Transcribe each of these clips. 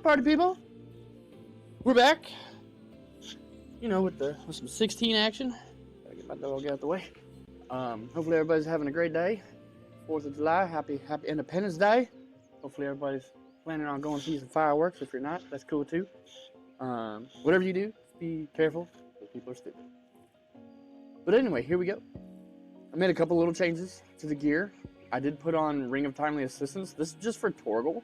party people? We're back. You know, with some 16 action. Gotta get my dog out the way. Hopefully everybody's having a great day. 4th of July, happy Independence Day. Hopefully everybody's planning on going to see some fireworks. If you're not, that's cool too. Whatever you do, just be careful, because people are stupid. But anyway, here we go. I made a couple little changes to the gear. I did put on Ring of Timely Assistance. This is just for Torgal.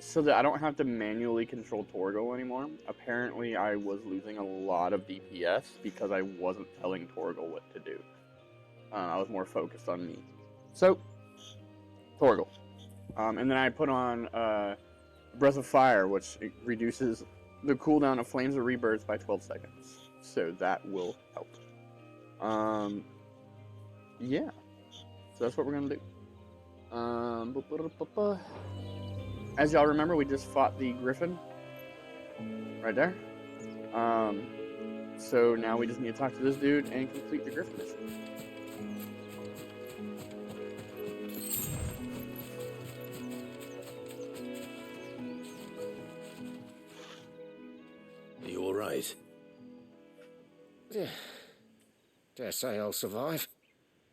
So that I don't have to manually control Torgal anymore. Apparently, I was losing a lot of DPS because I wasn't telling Torgal what to do. I was more focused on me. So, Torgal. And then I put on Breath of Fire, which reduces the cooldown of Flames of Rebirth by 12 seconds. So that will help. Yeah. So that's what we're going to do. As y'all remember, we just fought the Griffin. Right there. So now we just need to talk to this dude and complete the Griffin mission. Are you alright? Yeah. Dare say I'll survive.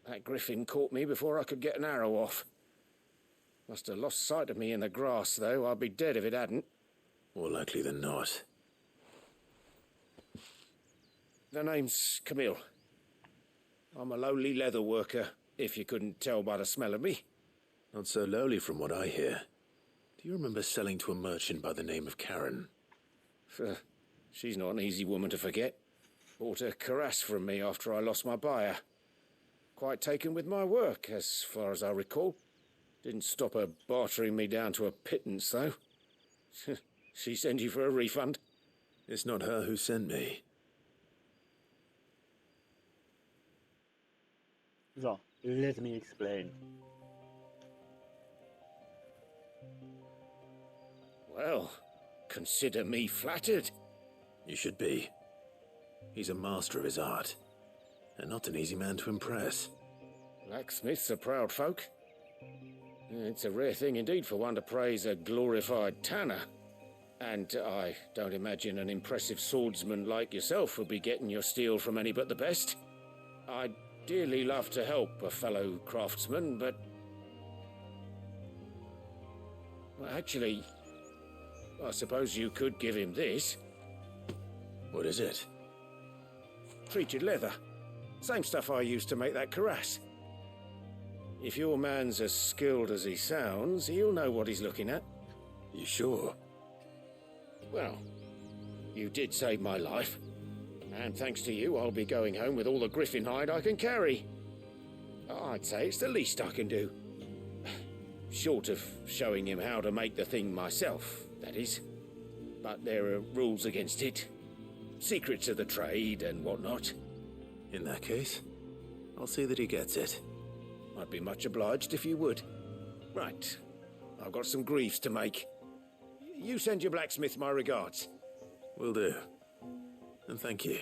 That Griffin caught me before I could get an arrow off. Must have lost sight of me in the grass, though. I'd be dead if it hadn't. More likely than not. The name's Camille. I'm a lowly leather worker, if you couldn't tell by the smell of me. Not so lowly from what I hear. Do you remember selling to a merchant by the name of Karen? She's not an easy woman to forget. Bought a cuirass from me after I lost my buyer. Quite taken with my work, as far as I recall. Didn't stop her bartering me down to a pittance, though. She sent you for a refund? It's not her who sent me. So, let me explain. Well, consider me flattered. You should be. He's a master of his art, and not an easy man to impress. Blacksmiths are proud folk. It's a rare thing indeed for one to praise a glorified tanner. And I don't imagine an impressive swordsman like yourself would be getting your steel from any but the best. I'd dearly love to help a fellow craftsman, but... well, actually, I suppose you could give him this. What is it? Treated leather. Same stuff I used to make that cuirass. If your man's as skilled as he sounds, he'll know what he's looking at. You sure? Well, you did save my life. And thanks to you, I'll be going home with all the griffin hide I can carry. I'd say it's the least I can do. Short of showing him how to make the thing myself, that is. But there are rules against it. Secrets of the trade and whatnot. In that case, I'll see that he gets it. I'd be much obliged if you would. Right. I've got some greaves to make. You send your blacksmith my regards. Will do. And thank you.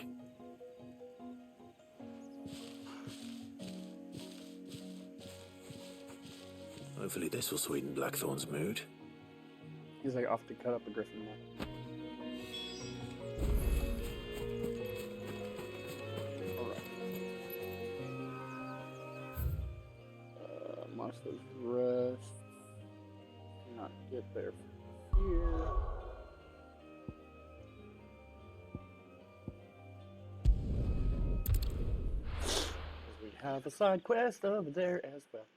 Hopefully this will sweeten Blackthorn's mood. He's like off to cut up a Griffin now. Monsters rest. Not get there from here. We have a side quest over there as well.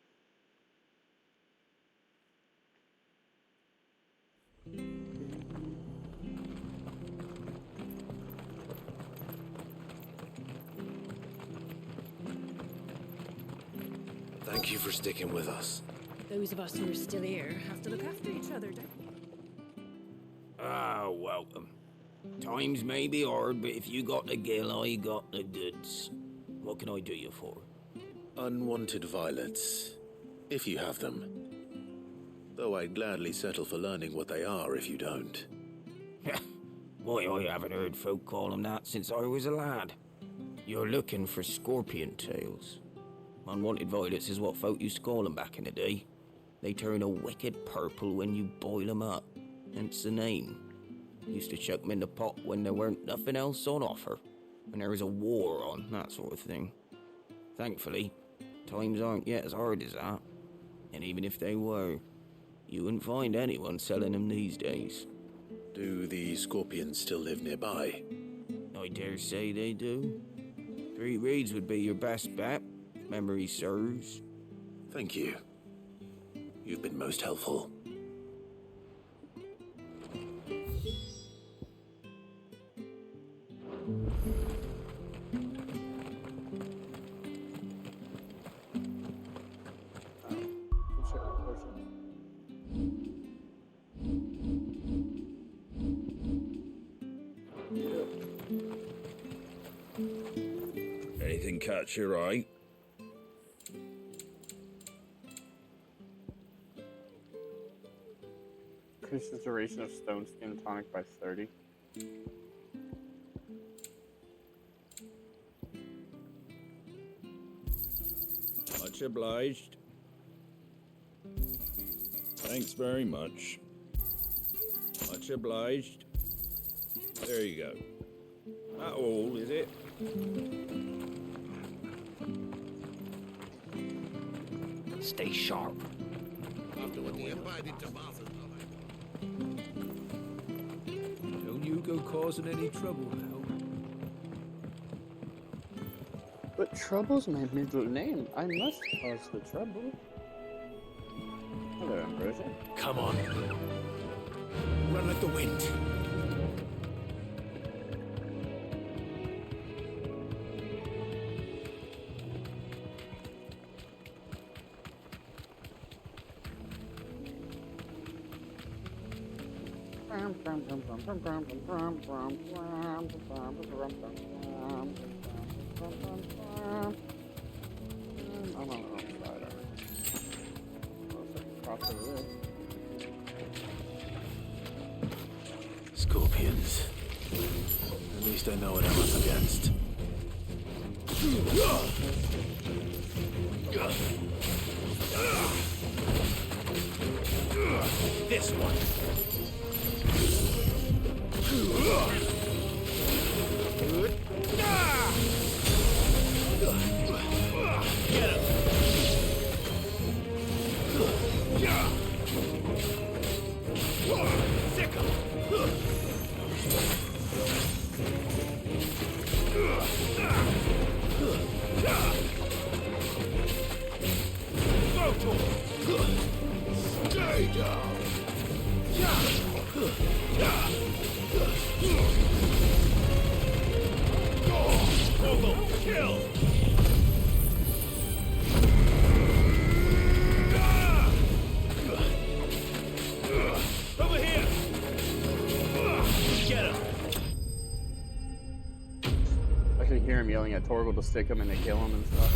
Thank you for sticking with us. Those of us who are still here have to look after each other, don't we? Ah, welcome. Times may be hard, but if you got the gill, I got the goods. What can I do you for? Unwanted violets, if you have them. Though I'd gladly settle for learning what they are if you don't. Why, I haven't heard folk call them that since I was a lad. You're looking for scorpion tails. Unwanted violets is what folk used to call them back in the day. They turn a wicked purple when you boil them up. hence the name. Used to chuck 'em in the pot when there weren't nothing else on offer, when there was a war on, that sort of thing. Thankfully, times aren't yet as hard as that, and even if they were, you wouldn't find anyone selling them these days. Do the scorpions still live nearby? I dare say they do. 3 Reeds would be your best bet, if memory serves. Thank you. You've been most helpful. Anything catch your eye? Increases duration of stone skin tonic by 30. Much obliged. Thanks very much. Much obliged. There you go. That all, is it? Stay sharp. Don't you go causing any trouble now. But trouble's my middle name. I must cause the trouble. Hello, Ambrosia. Come on. Run like the wind. Scorpions. At least I know what I'm up against. This one. Get him. Sick him. Stay down. Kill. Over here. Get him. I could hear him yelling at Torgal to stick him and to kill him and stuff.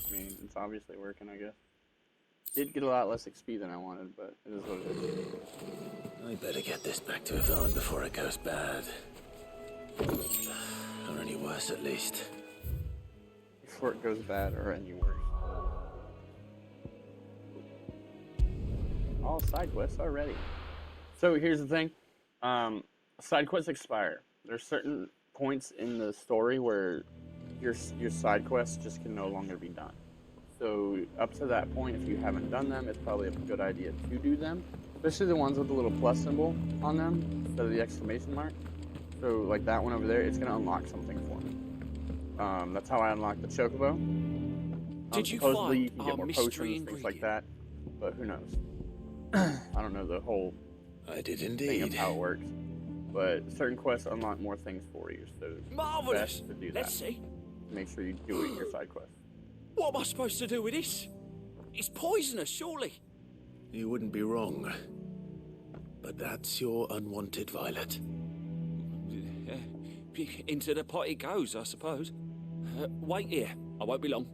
I mean, it's obviously working, I guess. Did get a lot less XP than I wanted, but it is what it is. I better get this back to Yvonne before it goes bad. Or any worse, at least. Before it goes bad or any worse. All side quests already. So here's the thing. Side quests expire. There's certain points in the story where your side quests just can no longer be done. So up to that point, if you haven't done them, it's probably a good idea to do them. Especially the ones with the little plus symbol on them instead of the exclamation mark. So like that one over there, it's gonna unlock something for me. That's how I unlocked the Chocobo. Did you supposedly you find can get our more mystery potions, things like ingredient? that. But who knows? I don't know the whole I did thing of indeed. how it works. But certain quests unlock more things for you, so it's Marvelous. best to do that. Let's see. Make sure you do it in your side quest. What am I supposed to do with this? It's poisonous, surely. You wouldn't be wrong. But that's your unwanted violet. Into the pot it goes, I suppose. Wait here. I won't be long.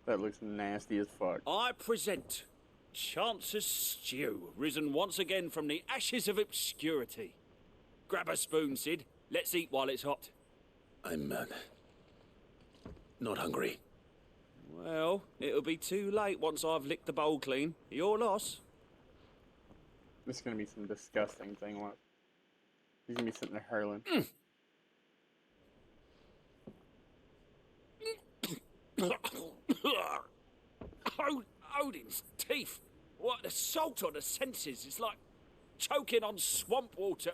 That looks nasty as fuck. I present Chance's Stew, risen once again from the ashes of obscurity. Grab a spoon, Sid. Let's eat while it's hot. I'm not hungry. Well, it'll be too late once I've licked the bowl clean. Your loss. This is gonna be some disgusting thing. What? He's gonna be sitting there hurling. Odin's teeth. What assault on the senses. It's like choking on swamp water.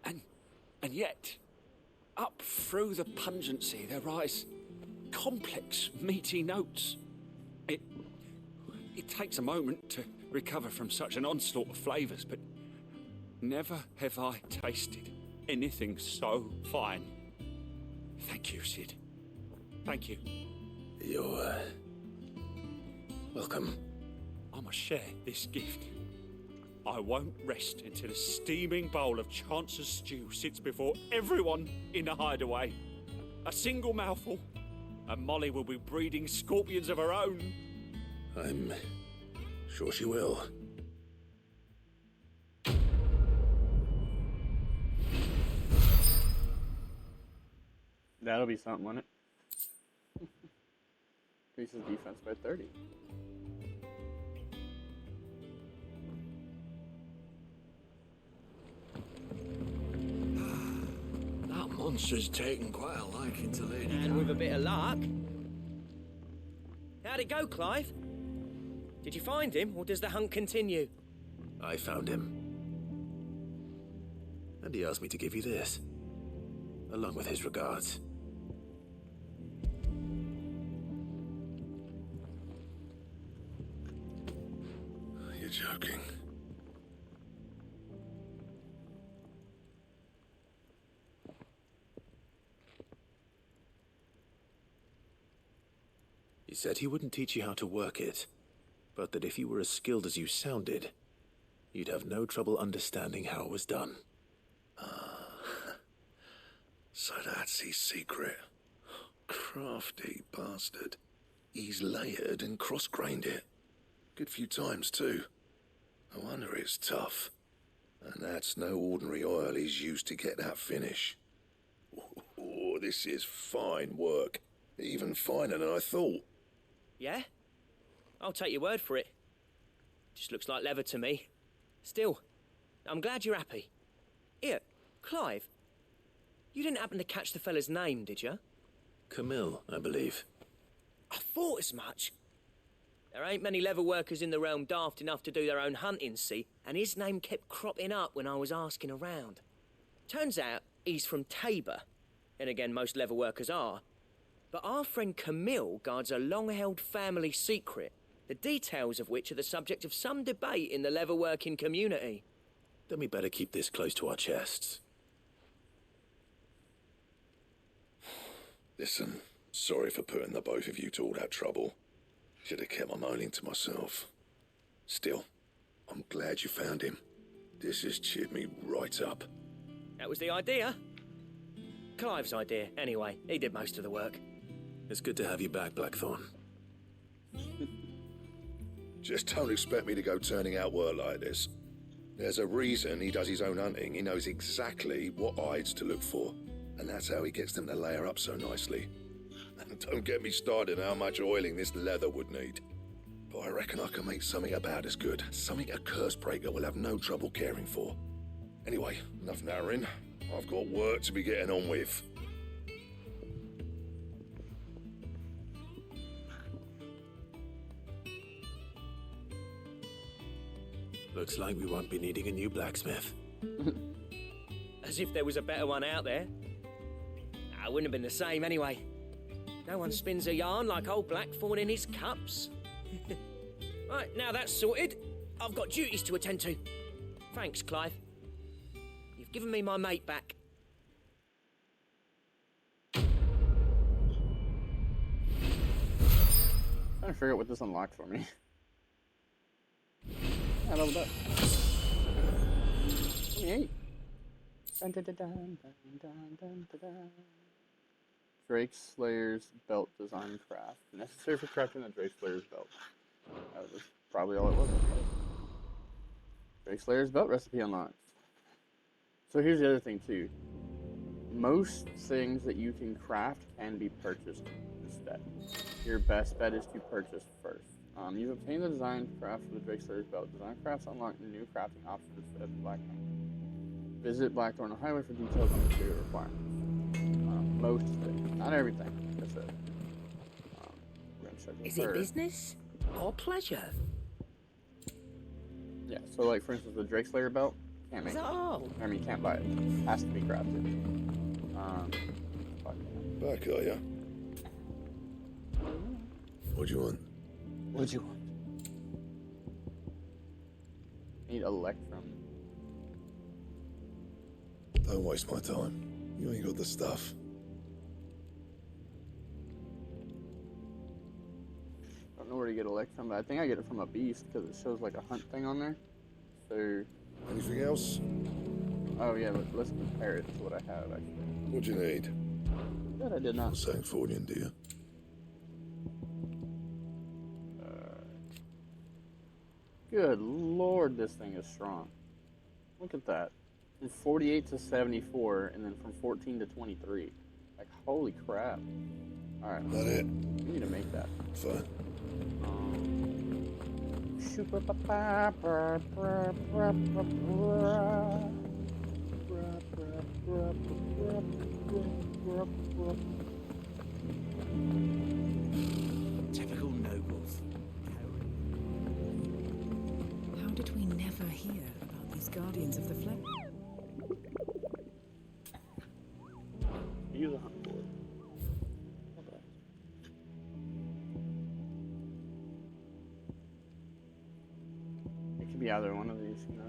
And yet, up through the pungency there rise complex, meaty notes. It takes a moment to recover from such an onslaught of flavours, but never have I tasted anything so fine. Thank you, Sid. Thank you. You're welcome. I must share this gift. I won't rest until a steaming bowl of Chance's stew sits before everyone in the hideaway. A single mouthful, and Molly will be breeding scorpions of her own. I'm sure she will. That'll be something, won't it? Increases defense by 30. That monster's taken quite a liking to Lady And Di. with a bit of luck. How'd it go, Clive? Did you find him, or does the hunt continue? I found him. And he asked me to give you this, along with his regards. You're joking. He said he wouldn't teach you how to work it, but that if you were as skilled as you sounded, you'd have no trouble understanding how it was done. So that's his secret. Crafty bastard. He's layered and cross-grained it. Good few times, too. No wonder it's tough. And that's no ordinary oil he's used to get that finish. Oh, this is fine work. Even finer than I thought. Yeah? I'll take your word for it. Just looks like leather to me. Still, I'm glad you're happy. Here, Clive, you didn't happen to catch the fella's name, did you? Camille, I believe. I thought as much. There ain't many leather workers in the realm daft enough to do their own hunting, see, and his name kept cropping up when I was asking around. Turns out he's from Tabor, and again most leather workers are. But our friend Camille guards a long-held family secret, the details of which are the subject of some debate in the leather-working community. Then we better keep this close to our chests. Listen, sorry for putting the both of you to all that trouble. Should have kept my moaning to myself. Still, I'm glad you found him. This has cheered me right up. That was the idea. Clive's idea, anyway. He did most of the work. It's good to have you back, Blackthorn. Just don't expect me to go turning out work like this. There's a reason he does his own hunting. He knows exactly what hides to look for. And that's how he gets them to layer up so nicely. And don't get me started on how much oiling this leather would need. But I reckon I can make something about as good. Something a curse breaker will have no trouble caring for. Anyway, enough narrowing. I've got work to be getting on with. Looks like we won't be needing a new blacksmith. As if there was a better one out there. It wouldn't have been the same anyway. No one spins a yarn like old Blackthorn in his cups. Right, now that's sorted, I've got duties to attend to. Thanks, Clive. You've given me my mate back. Trying to figure out what this unlocked for me. I leveled up. 28. Dun, dun, dun, dun, dun, dun, dun, dun, dun. Drake Slayer's belt design craft. Necessary for crafting the Drake Slayer's belt. That was probably all it was. Drake Slayer's belt recipe unlocked. So here's the other thing too. most things that you can craft can be purchased instead. Your best bet is to purchase first. You've obtained the design craft for the Drake Slayer's belt. Design crafts unlock new crafting options at Blackthorn. Visit Blackthorn Highway for details on material requirements. Most things, not everything. Like I said. We're gonna check Is it business or pleasure? Yeah. So, like for instance, the Drake Slayer belt can't make. Is that all? I mean, can't buy it. It has to be crafted. Back, are ya? What do you want? What do you want? Need Electrum. Don't waste my time. You ain't got the stuff. I don't know where to get Electrum, but I think I get it from a beast because it shows like a hunt thing on there. So. Anything else? Oh yeah, let's compare it to what I have actually. What do you need? That I did not. Sangfordian, do you? Good lord, this thing is strong. Look at that. From 48 to 74, and then from 14 to 23. Like, holy crap. Alright. That it? We need to make that. Fine. Typical nobles. How did we never hear about these guardians of the flesh? Use a hunt board. Okay. It could be either one of these, you know.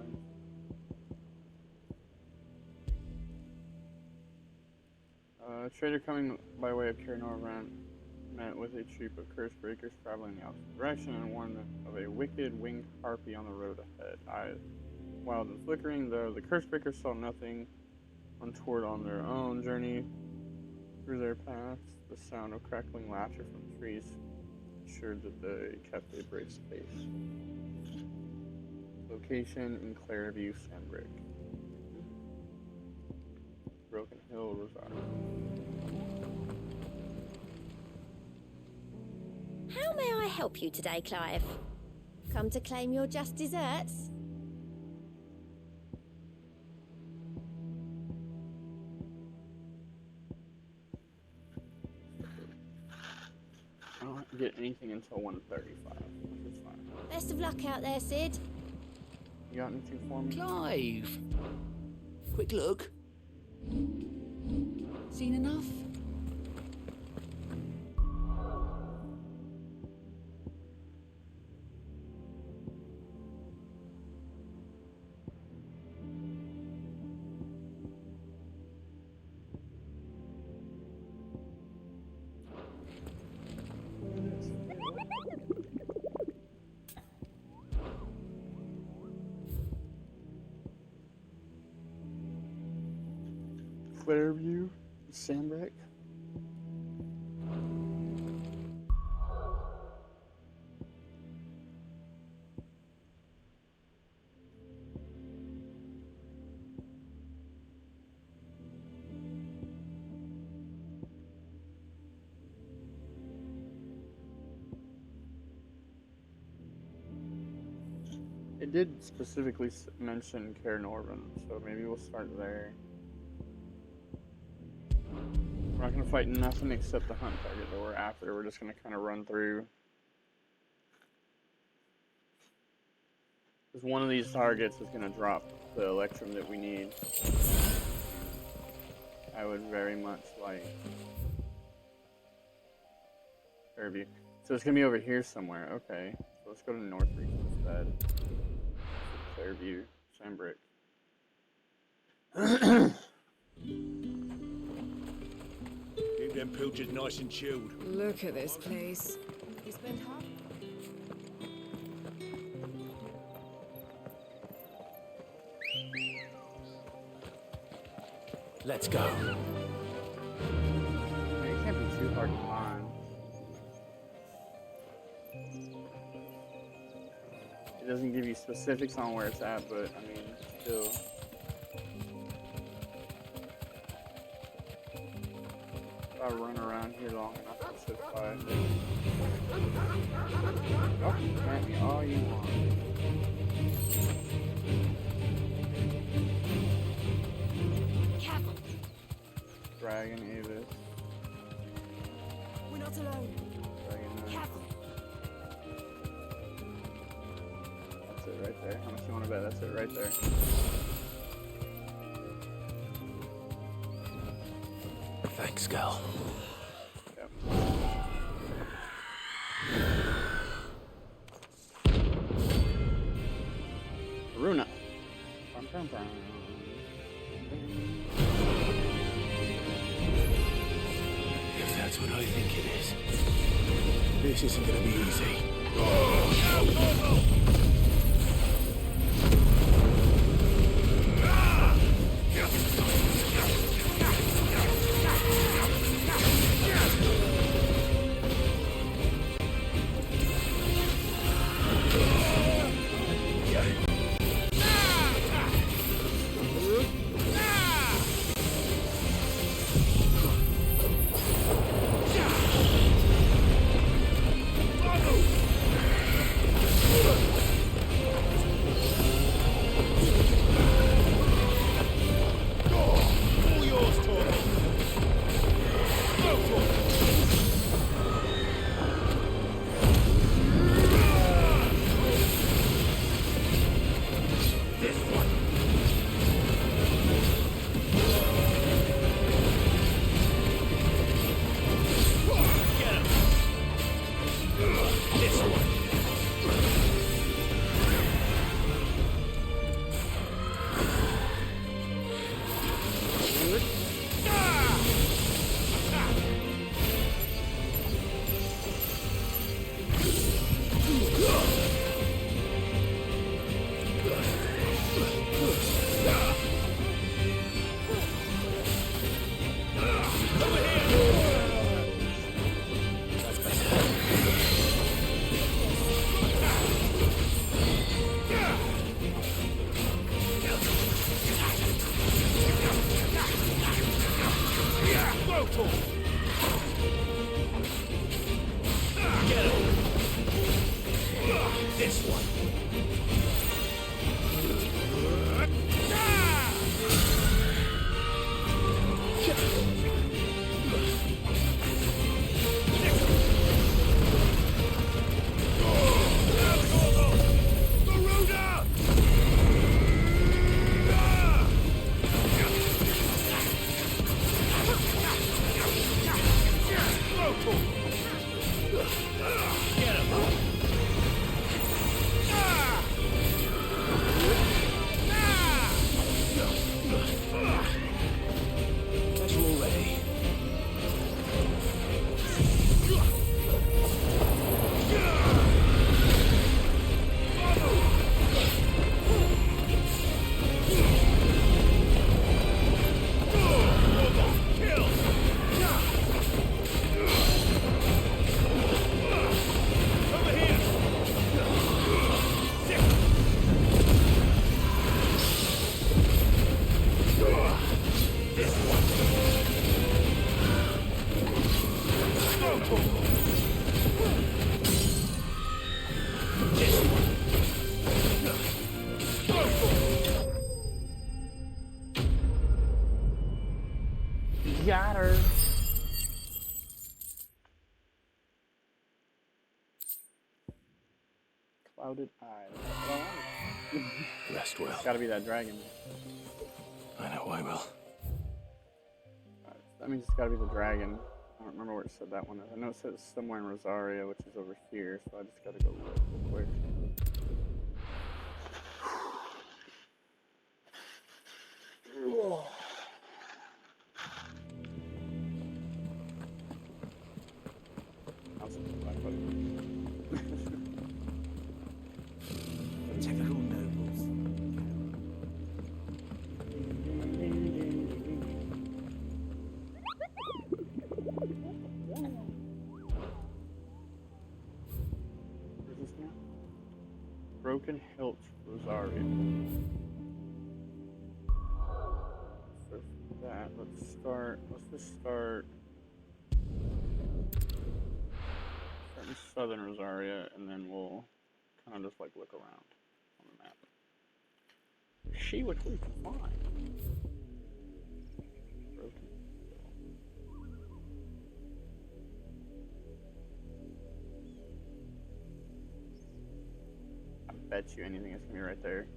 Trader coming by way of Cairnorvan met with a troop of curse breakers traveling in the opposite direction and warned them of a wicked winged harpy on the road ahead. Eyes wild and flickering, though the curse breakers saw nothing untoward on their own journey through their paths. The sound of crackling laughter from trees ensured that they kept a brave space. Location in Clareview, Sandbrick. Broken Hill, Rosario. How may I help you today, Clive? Come to claim your just desserts? I don't get anything until 135, which is fine. Best of luck out there, Sid. You got anything for me? Clive! Quick look. Seen enough? Clareview, Sandbrick. It did specifically mention Cairnorvan, so maybe we'll start there. We're not going to fight nothing except the hunt target that we're after. We're just going to kind of run through. Because one of these targets is going to drop the Electrum that we need. I would very much like Fairview. So it's going to be over here somewhere. Okay. So let's go to Northreach instead. Fairview, Sandbrick. Keep them pilchards nice and chilled. Look at this place. You spent half. Let's go. It can't be too hard to find. It doesn't give you specifics on where it's at, but I mean, still. I run around here long enough, I should find it. Y'all can at me all you want. Careful. Dragon Avis. We're not alone. Dragon Knight. Careful. That's it right there. How much you want to bet? That's it right there. Thanks, Gal. Yep. Runa. Bum, bum, bum. If that's what I think it is, this isn't gonna be easy. Got her. Clouded Eye. That's what I wanted. Rest well. It's gotta be that dragon. I know I will. That means it's gotta be the dragon. I don't remember where it said that one is. I know it says somewhere in Rosaria, which is over here, so I just gotta go look real quick. Typical nobles. Where's this now? Broken Hilt, Rosaria. So for that, let's start. Let's just start southern Rosaria, and then we'll kind of just like look around on the map. See what we can find. Broken Hill. I bet you anything it's gonna be right there.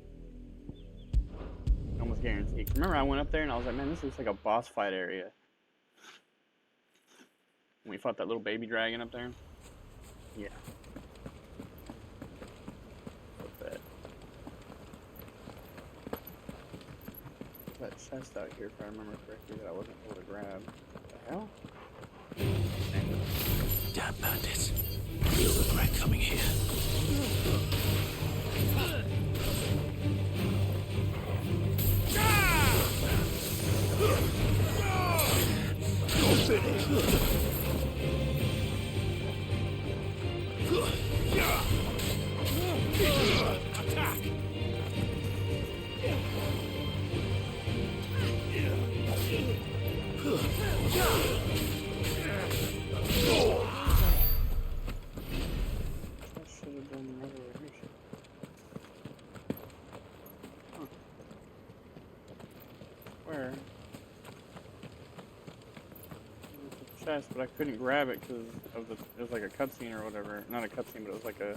Almost guaranteed. Remember, I went up there and I was like, man, this looks like a boss fight area. When we fought that little baby dragon up there. Yeah. I bet. That chest out here, if I remember correctly, that I wasn't able to grab. What the hell? Damn bandits. You'll regret coming here. Where? Chest, but I couldn't grab it because of it was like a cutscene or whatever. Not a cutscene, but it was like a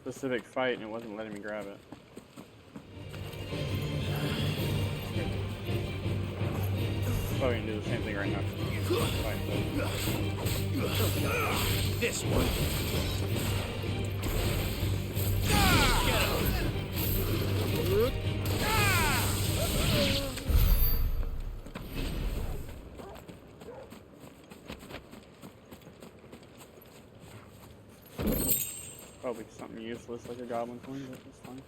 specific fight, and it wasn't letting me grab it. Probably gonna do the same thing right now. This one. Probably something useless like a goblin coin, but it's fine.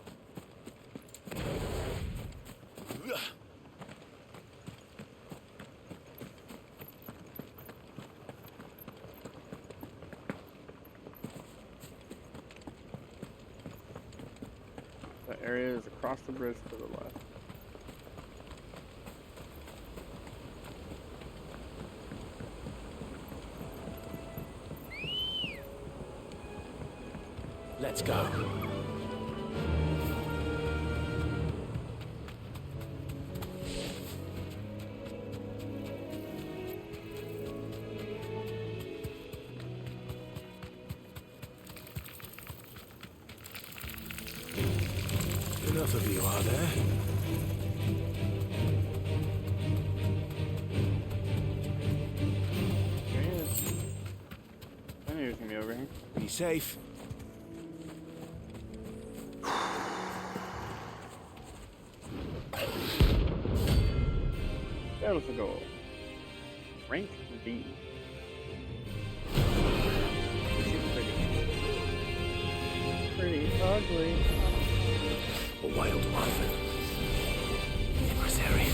That area is across the bridge to the left. Let's go. Enough of you, are there? There he is. I knew he was gonna be over here. Be safe. That was the goal. Rank B. Pretty ugly. A wild wyvern. Adversary.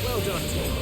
Well done, team.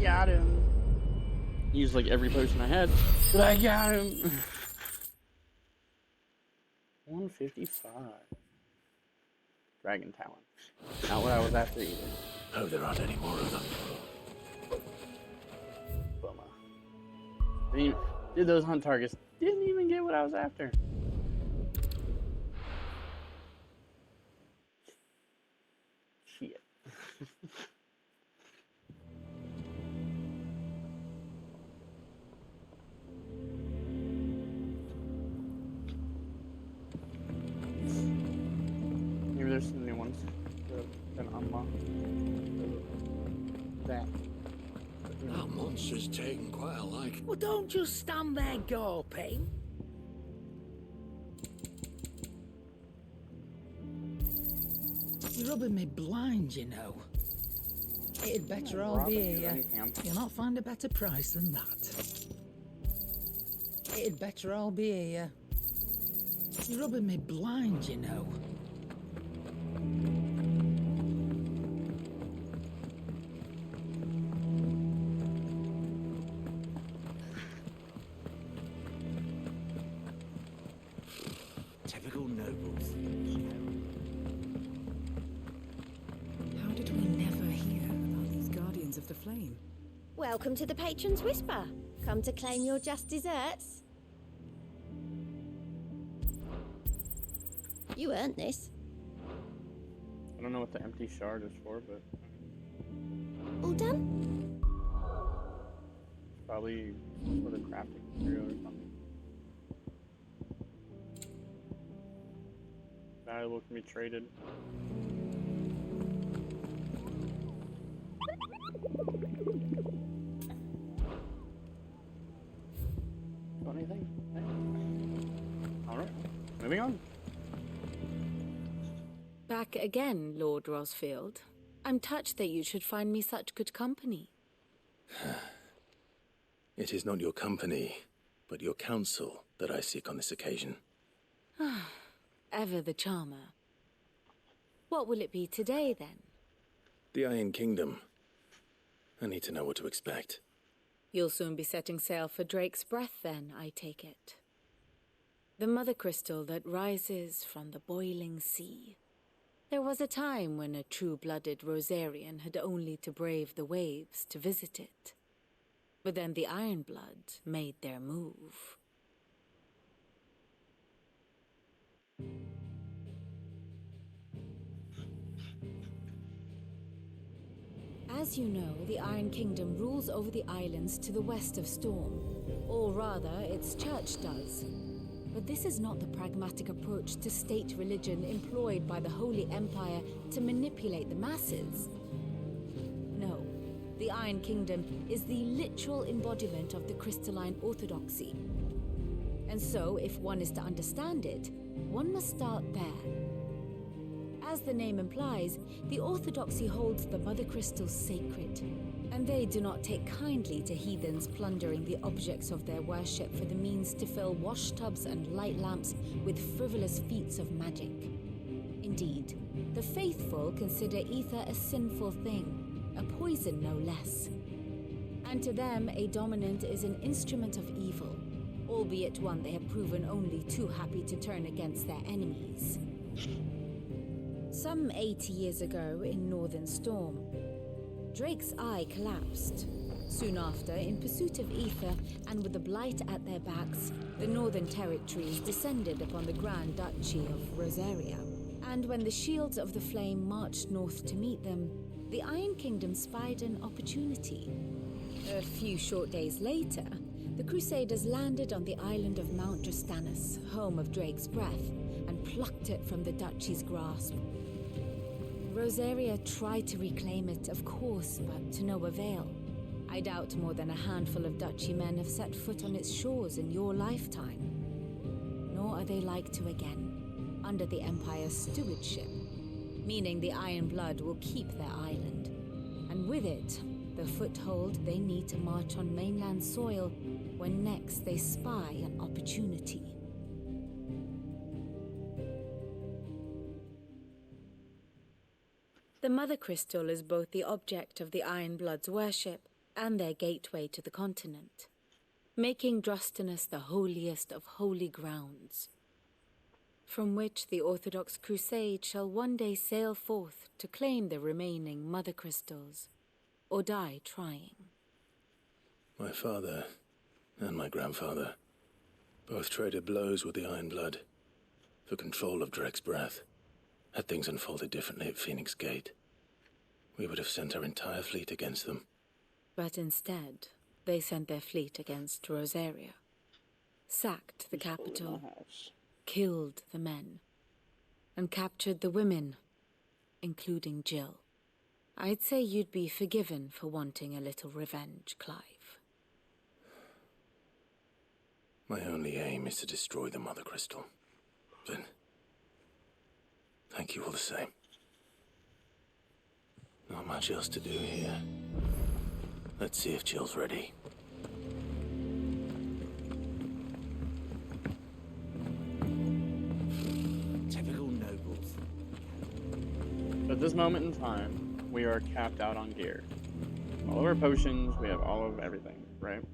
Got him. Used like every potion I had, but I got him. 155. Dragon Talon. Not what I was after either. Oh, there aren't any more of them. Bummer. Did those hunt targets. Didn't even get what I was after. Shit. Maybe there's some new ones that have been unlocked. That. That monster's taken quite a like. Well, don't just stand there gawping. You're rubbing me blind, you know. It'd better all be here. You'll not find a better price than that. It'd better all be here. You're rubbing me blind, you know. Typical nobles. How did we never hear about these Guardians of the Flame? Welcome to the Patron's Whisper. Come to claim your just desserts. You earned this. I don't know what the empty shard is for, but All done? probably some sort of crafting material or something. Valuable can be traded. Got anything? Alright, moving on. Back again, Lord Rosfield. I'm touched that you should find me such good company. It is not your company, but your counsel that I seek on this occasion. Ever the charmer. What will it be today, then? The Iron Kingdom. I need to know what to expect. You'll soon be setting sail for Drake's Breath then, I take it. The mother crystal that rises from the boiling sea. There was a time when a true-blooded Rosarian had only to brave the waves to visit it. But then the Ironblood made their move. As you know, the Iron Kingdom rules over the islands to the west of Storm. Or rather, its church does. But this is not the pragmatic approach to state religion employed by the Holy Empire to manipulate the masses. No, the Iron Kingdom is the literal embodiment of the crystalline orthodoxy. And so, if one is to understand it, one must start there. As the name implies, the orthodoxy holds the mother crystals sacred, and they do not take kindly to heathens plundering the objects of their worship for the means to fill washtubs and light lamps with frivolous feats of magic. Indeed, the faithful consider ether a sinful thing, a poison no less. And to them, a dominant is an instrument of evil, albeit one they have proven only too happy to turn against their enemies. Some 80 years ago in Northern Storm, Drake's eye collapsed. Soon after, in pursuit of ether and with the blight at their backs, the Northern Territories descended upon the Grand Duchy of Rosaria. And when the Shields of the Flame marched north to meet them, the Iron Kingdom spied an opportunity. A few short days later, the Crusaders landed on the island of Mount Drastanus, home of Drake's Breath, and plucked it from the Duchy's grasp. Rosaria tried to reclaim it, of course, but to no avail. I doubt more than a handful of Duchy men have set foot on its shores in your lifetime. Nor are they like to again, under the Empire's stewardship, meaning the Iron Blood will keep their island, and with it, the foothold they need to march on mainland soil when next they spy an opportunity. The Mother Crystal is both the object of the Iron Blood's worship and their gateway to the continent, making Drastanus the holiest of holy grounds, from which the Orthodox Crusade shall one day sail forth to claim the remaining Mother Crystals, or die trying. My father and my grandfather both traded blows with the Iron Blood for control of Drake's Breath. Had things unfolded differently at Phoenix Gate, we would have sent our entire fleet against them. But instead, they sent their fleet against Rosaria, sacked the capital, killed the men, and captured the women, including Jill. I'd say you'd be forgiven for wanting a little revenge, Clive. My only aim is to destroy the Mother Crystal. Then, thank you all the same. Not much else to do here. Let's see if Jill's ready. Typical nobles. At this moment in time, we are capped out on gear. All of our potions, we have all of everything, right?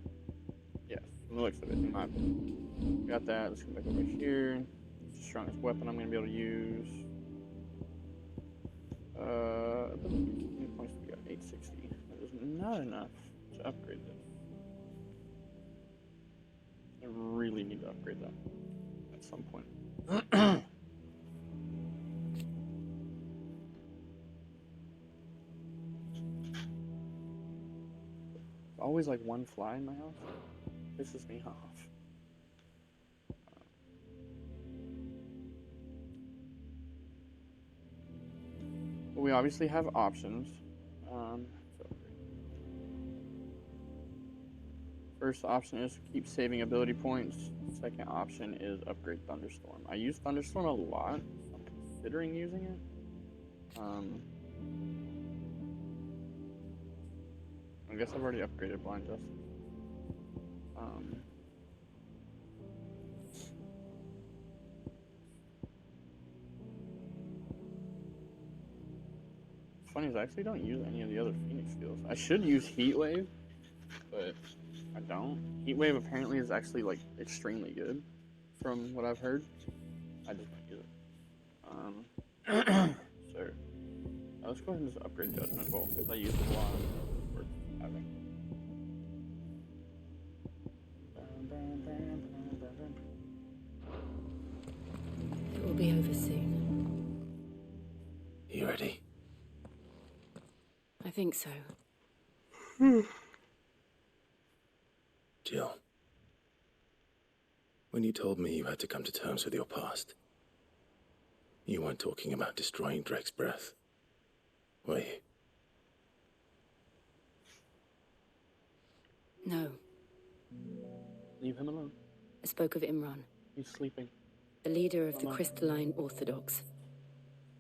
Yes, from the looks of it, in my opinion. Got that. Let's go back over here. It's the strongest weapon I'm going to be able to use. How many points do we got? 860. That is not enough to upgrade this. I really need to upgrade that at some point. Always like one fly in my house. Pisses me off. But we obviously have options. So first option is keep saving ability points. Second option is upgrade Thunderstorm. I use Thunderstorm a lot. I'm considering using it. I guess I've already upgraded Blind Justice. funny is I actually don't use any of the other Phoenix skills. I should use Heat Wave, but I don't. Heat Wave apparently is actually like extremely good, from what I've heard. I just don't use it. So let's go ahead and just upgrade Judgment Bolt because I use it a lot for having. It will be over soon. You ready? I think so. Jill, when you told me you had to come to terms with your past, you weren't talking about destroying Drake's breath, were you? No. Leave him alone. I spoke of Imran, He's sleeping. the leader of the Crystalline Orthodox.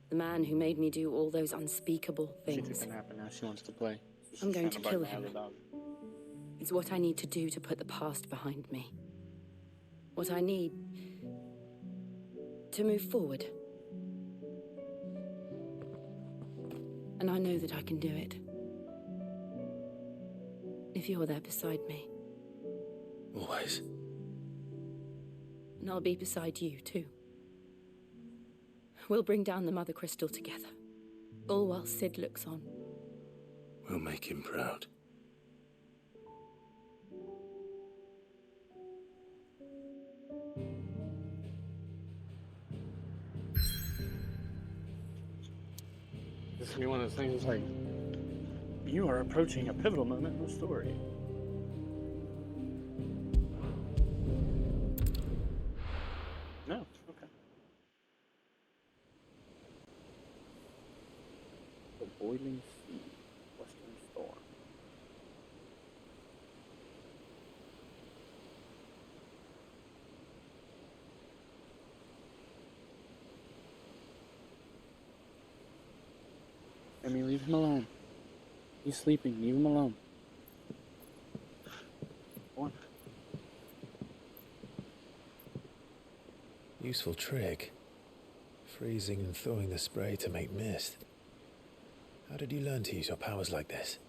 The man who made me do all those unspeakable She things. took a nap and now she wants to play. I'm going She's to kinda kill biting him. the dog. It's what I need to do to put the past behind me. What I need to move forward. And I know that I can do it. If you're there beside me. Always. And I'll be beside you, too. We'll bring down the Mother Crystal together. All while Sid looks on. We'll make him proud. This is gonna be one of those things. It's like you are approaching a pivotal moment in the story. No, okay. The Boiling Sea, Western Storm. I mean, leave him alone. He's sleeping. Leave him alone. Go on. Useful trick. Freezing and thawing the spray to make mist. How did you learn to use your powers like this?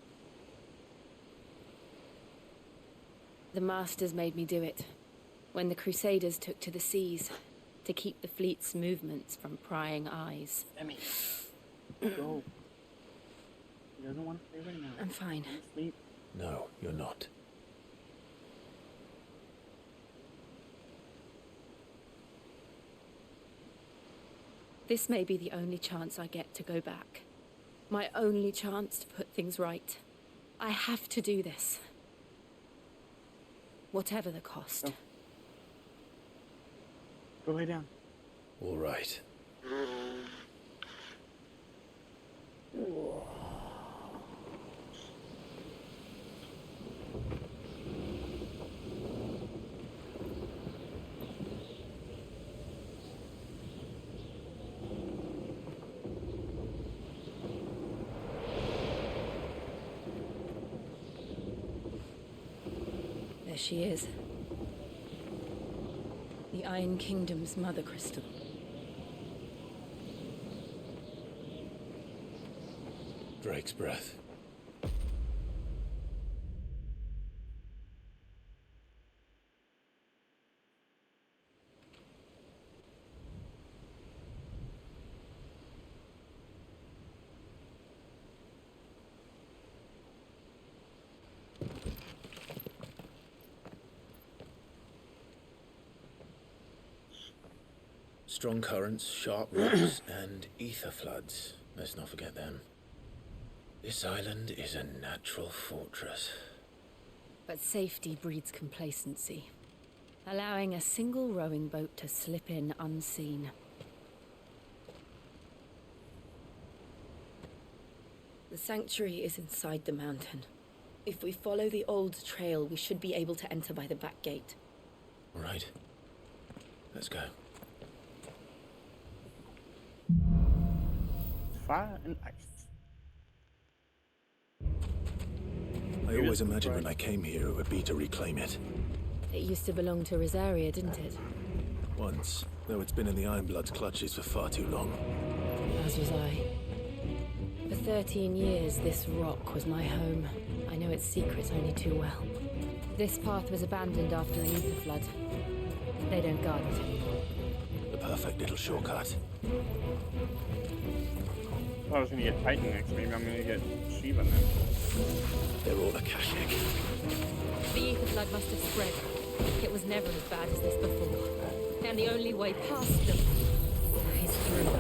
The Masters made me do it. When the Crusaders took to the seas. To keep the fleet's movements from prying eyes. Emmy, go. He doesn't want to stay right now. I'm fine. Go to sleep. No, you're not. This may be the only chance I get to go back. My only chance to put things right. I have to do this. Whatever the cost. Go. Go lay down. All right. There she is. The Iron Kingdom's Mother Crystal. Drake's breath. Strong currents, sharp rocks, and ether floods. Let's not forget them. This island is a natural fortress. But safety breeds complacency, allowing a single rowing boat to slip in unseen. The sanctuary is inside the mountain. If we follow the old trail, we should be able to enter by the back gate. All right. Let's go. Fire and ice. I always imagined when I came here it would be to reclaim it. It used to belong to Rosaria, didn't it? Once, though it's been in the Ironblood's clutches for far too long. As was I. For 13 years, this rock was my home. I know its secrets only too well. This path was abandoned after an ether flood. They don't guard it anymore. The perfect little shortcut. I was gonna get Titan next. Maybe I'm gonna get Shiva next. They're all Akashic. The ether flood must have spread. It was never as bad as this before. And the only way past them is through them.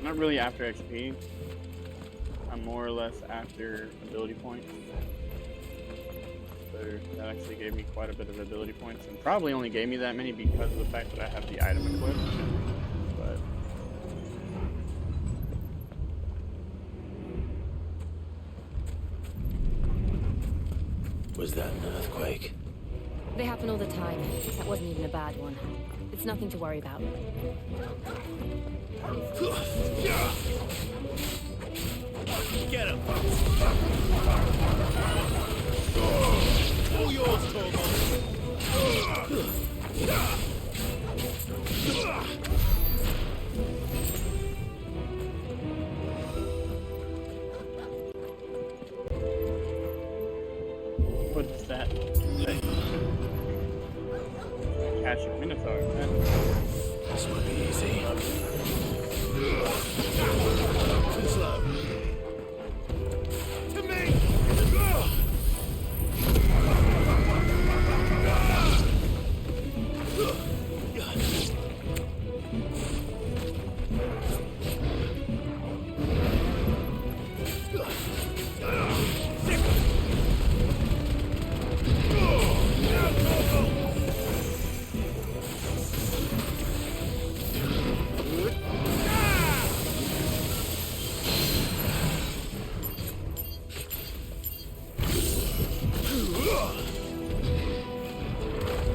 Not really after XP. I'm more or less after ability points. So that actually gave me quite a bit of ability points, and probably only gave me that many because of the fact that I have the item equipped. But Was that an earthquake? They happen all the time. That wasn't even a bad one. It's nothing to worry about. Get him! All yours, Torgal! what's that? Catching Minotaur, man. This will be easy. Too slow. To me!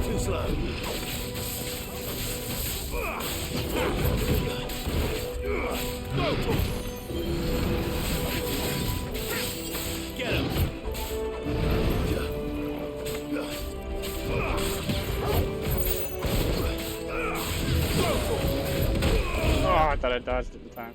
Too slow. Get him. Oh, I thought I dodged it in time.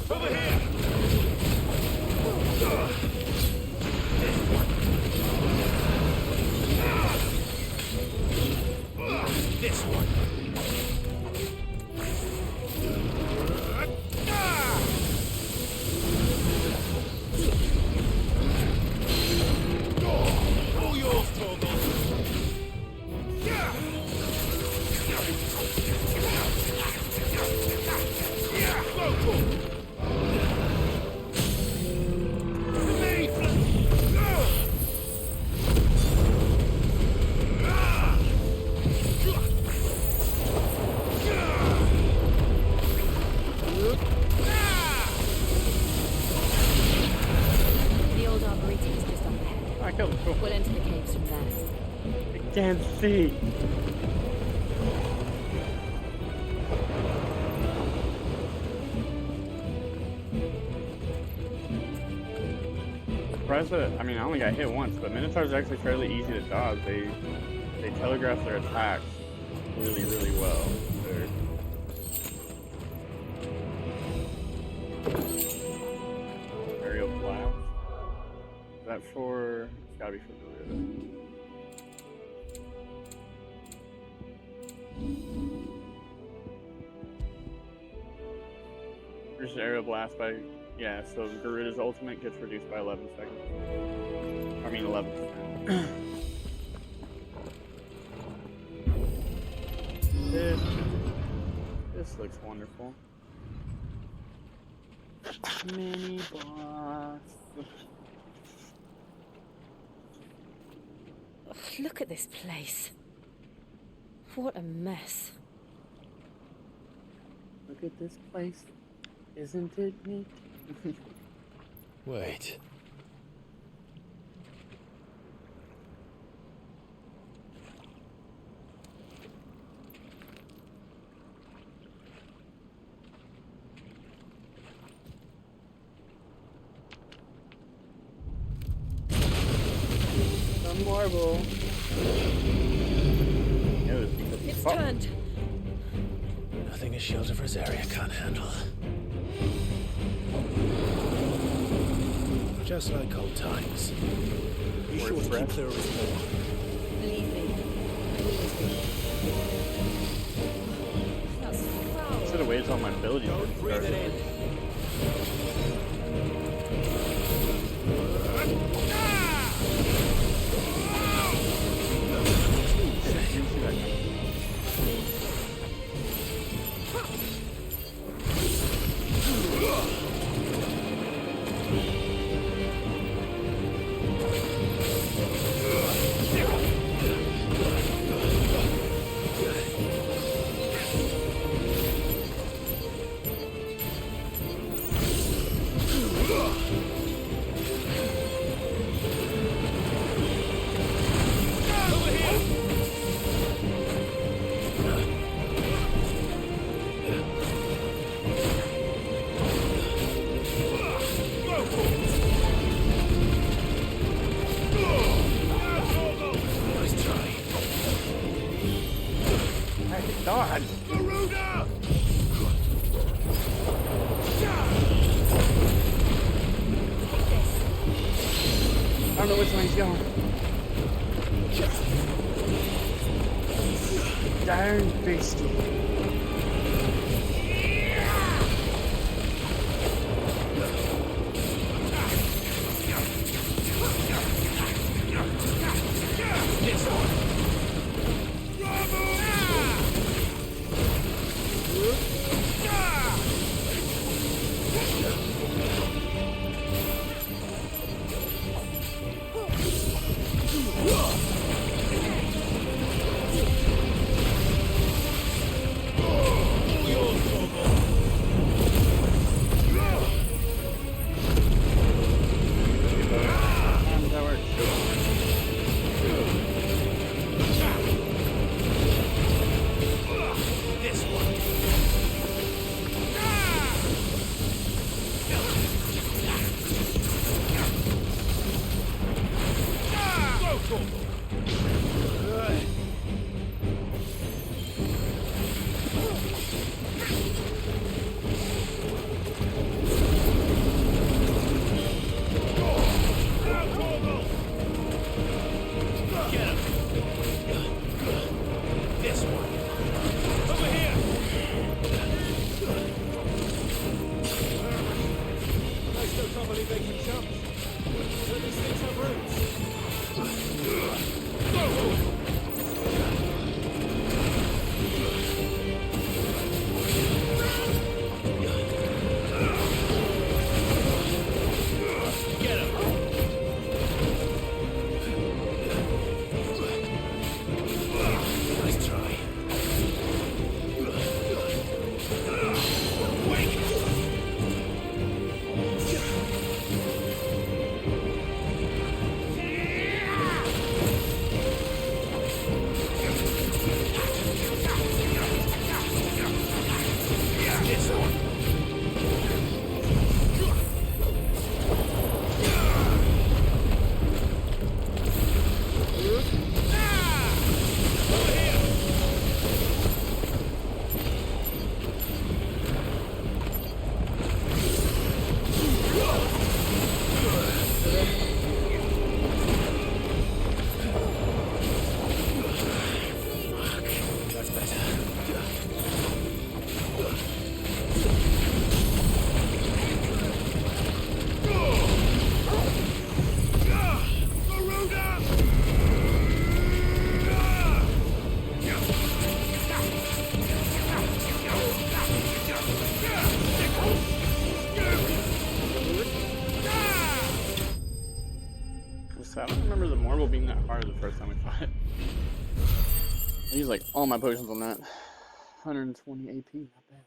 Over here. This one. All yours, Torgal. The old arboretum is just up ahead. I killed it. Cool. We'll enter the caves from there. I can't see. Surprised that I mean I only got hit once, but Minotaurs are actually fairly easy to dodge. They telegraph their attacks really well. Aerial blast. Is that for? It's gotta be for Garuda. Just aerial blast by, yeah, so Garuda's ultimate gets reduced by 11 seconds. I mean 11%. This looks wonderful. Mini boss. Look at this place. What a mess. Look at this place. Isn't it neat? Wait. Some marble. It's turned. Nothing a shield of Rosaria can't handle. Just like old times. Be sure to keep clear of his more. Believe me. That's foul. Should have waited till my ability Don't to breathe start. it in. God. Garuda! I don't know which way he's going. Darn beastie. So I don't remember the marble being that hard the first time we fought it. I used like all my potions on that. 120 AP, not bad.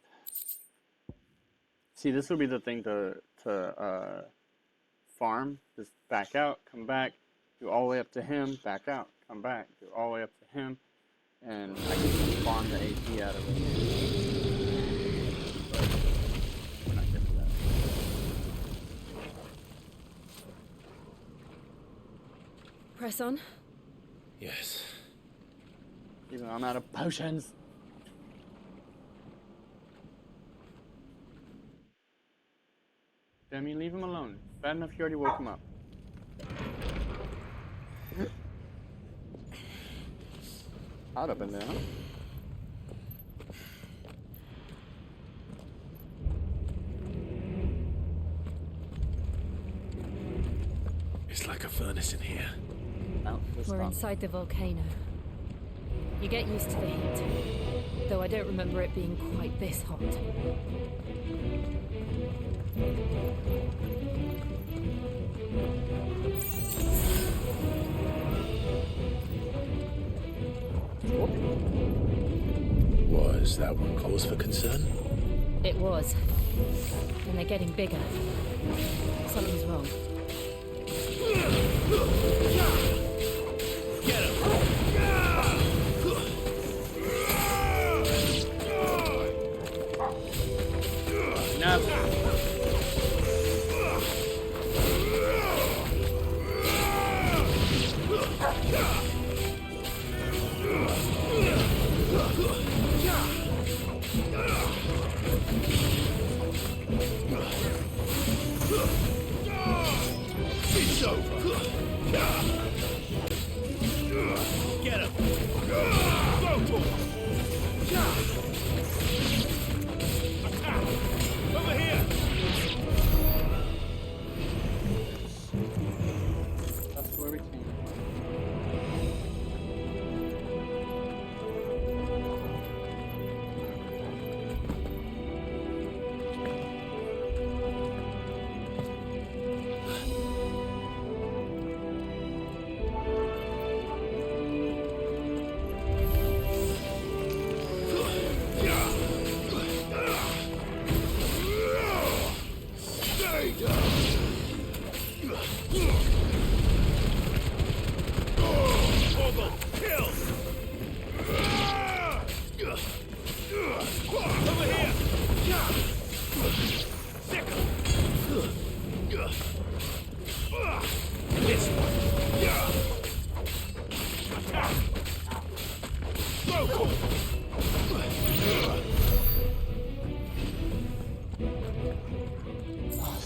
See, this would be the thing to farm. Just back out, come back, do all the way up to him, back out, come back, do all the way up to him, and I can just farm the AP out of it. But we're not getting that. Press on. Yes. Even though I'm out of potions. Demi, leave him alone. Bad enough you already woke him up. Hot up in there, huh? It's like a furnace in here. No, We're inside the volcano. You get used to the heat, though I don't remember it being quite this hot. Was that one cause for concern? It was. And they're getting bigger. Something's wrong. Get him! No. It's over. Get him! Go for it! Attack! Over here! That's where we came from.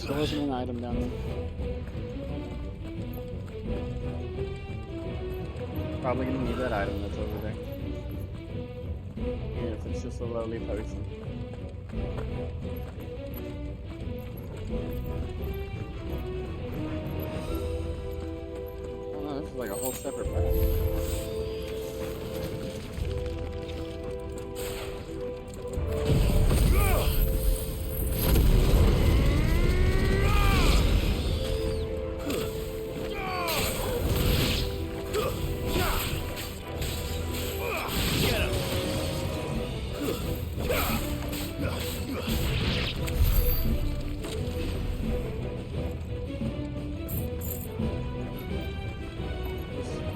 There wasn't an item down there. Probably gonna need that item that's over there. Even if it's just a lowly potion. Oh no, this is like a whole separate path.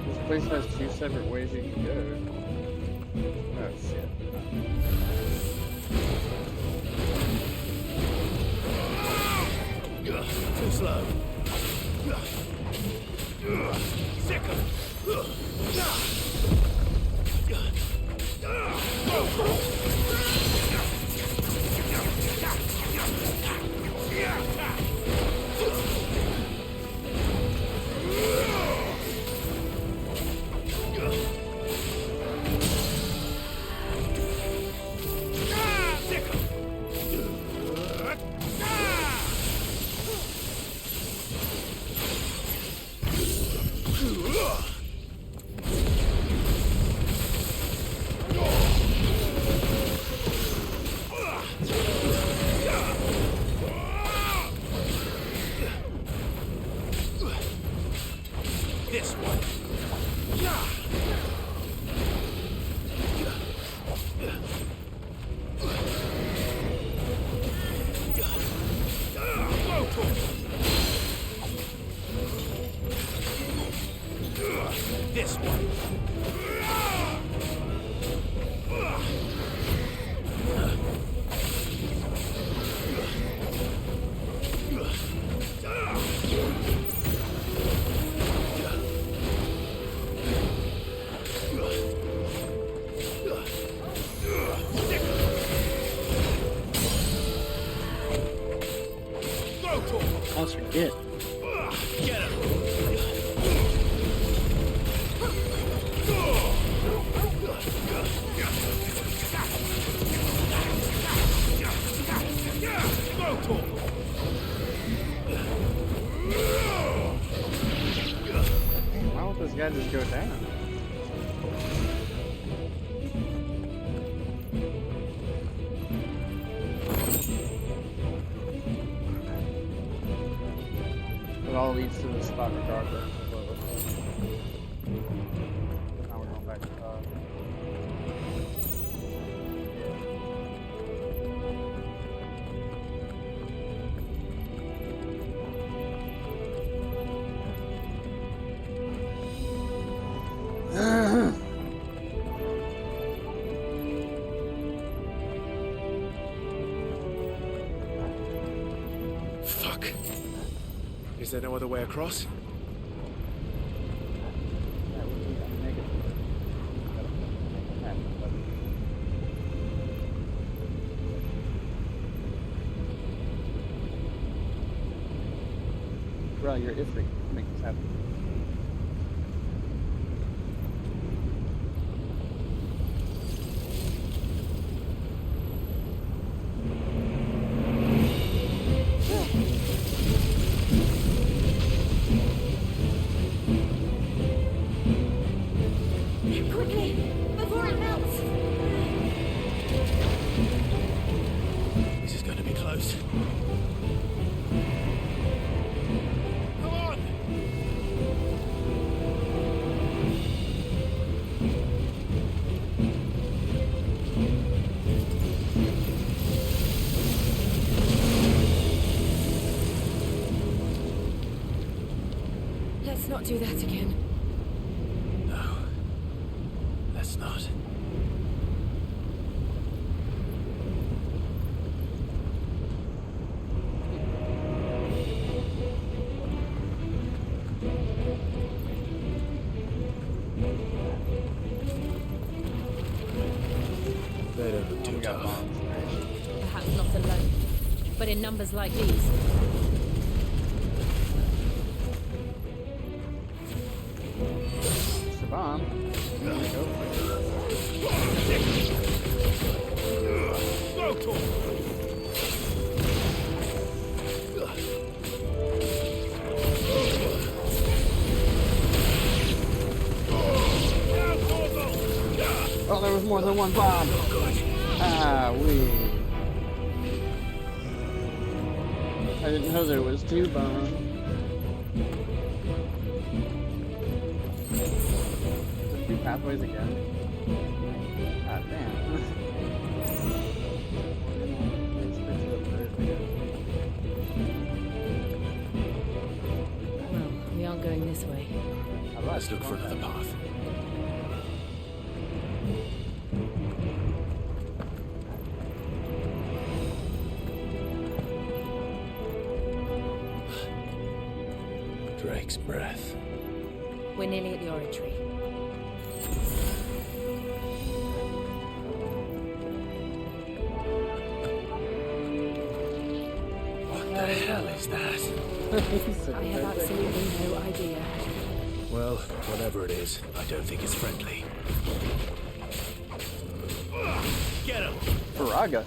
This place has two separate ways you can go. Oh shit. Too slow. Sick This way. This way. Let's forget. Get him. Why won't this guy just go down? It all leads to the spot regardless. Now we're going back to the top. Fuck. Is there no other way across? Bro, you're ifrit to make this happen. Quickly, before it melts. This is going to be close. Come on! Let's not do that again. No. Let's not. They don't look too tough. Perhaps not alone, but in numbers like these. It's a bomb. Oh, there was more than one bomb. Ah, I didn't know there was two bombs. Just two pathways again. Ah, damn. Well, we aren't going this way. Let's look for another path. Drake's breath. We're nearly at the oratory. What the hell is that? I have absolutely no idea. Well, whatever it is, I don't think it's friendly. Get him! Faraga.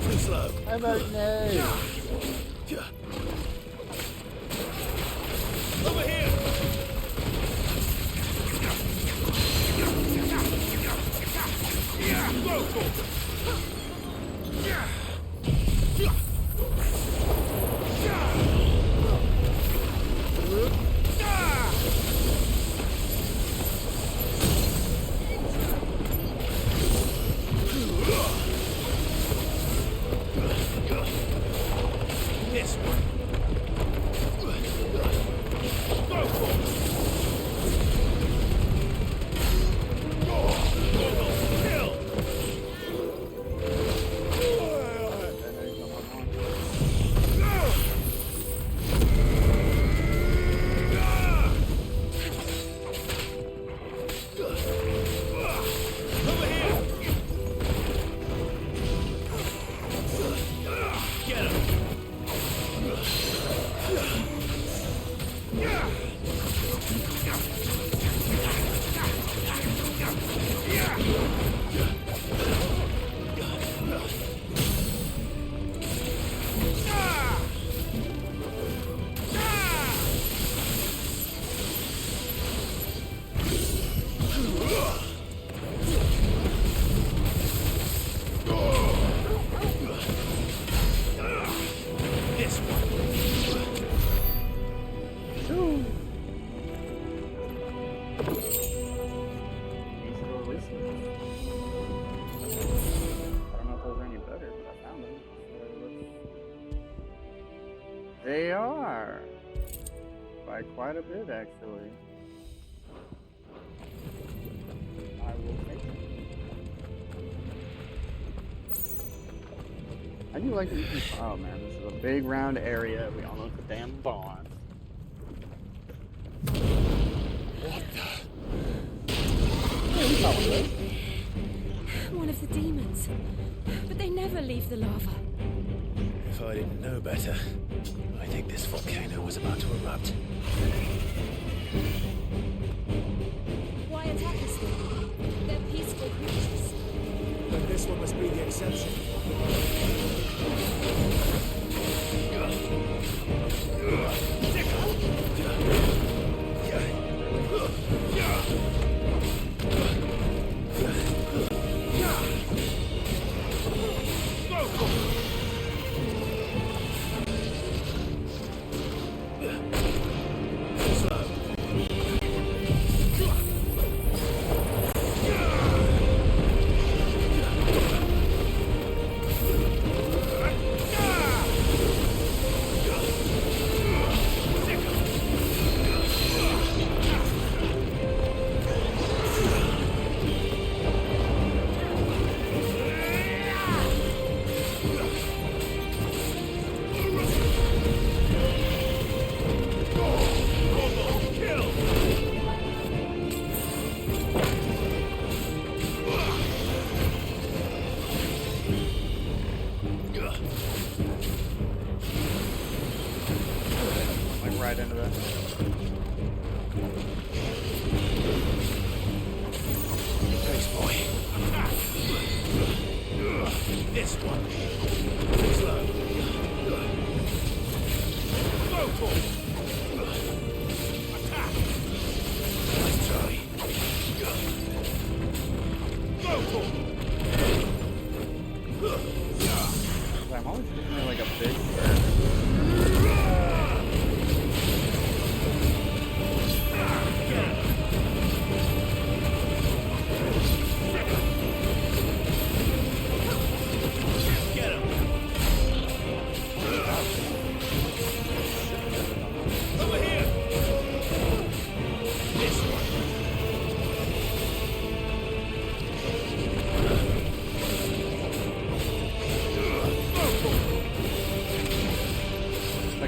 Too slow. How about no? Over here! They are. By quite a bit, actually. I will take them. I do like that you can. Oh man, this is a big round area. We all know it's a damn barn. What the? Yeah, we saw one of those. One of the demons. But they never leave the lava. If I didn't know better, I think this volcano was about to erupt. Why attack us then? They're peaceful creatures. But this one must be the exception. Right into that. Thanks, boy. This one. Slow. Go for it. Attack. Nice try. Go for it. I'm always getting like a big bird.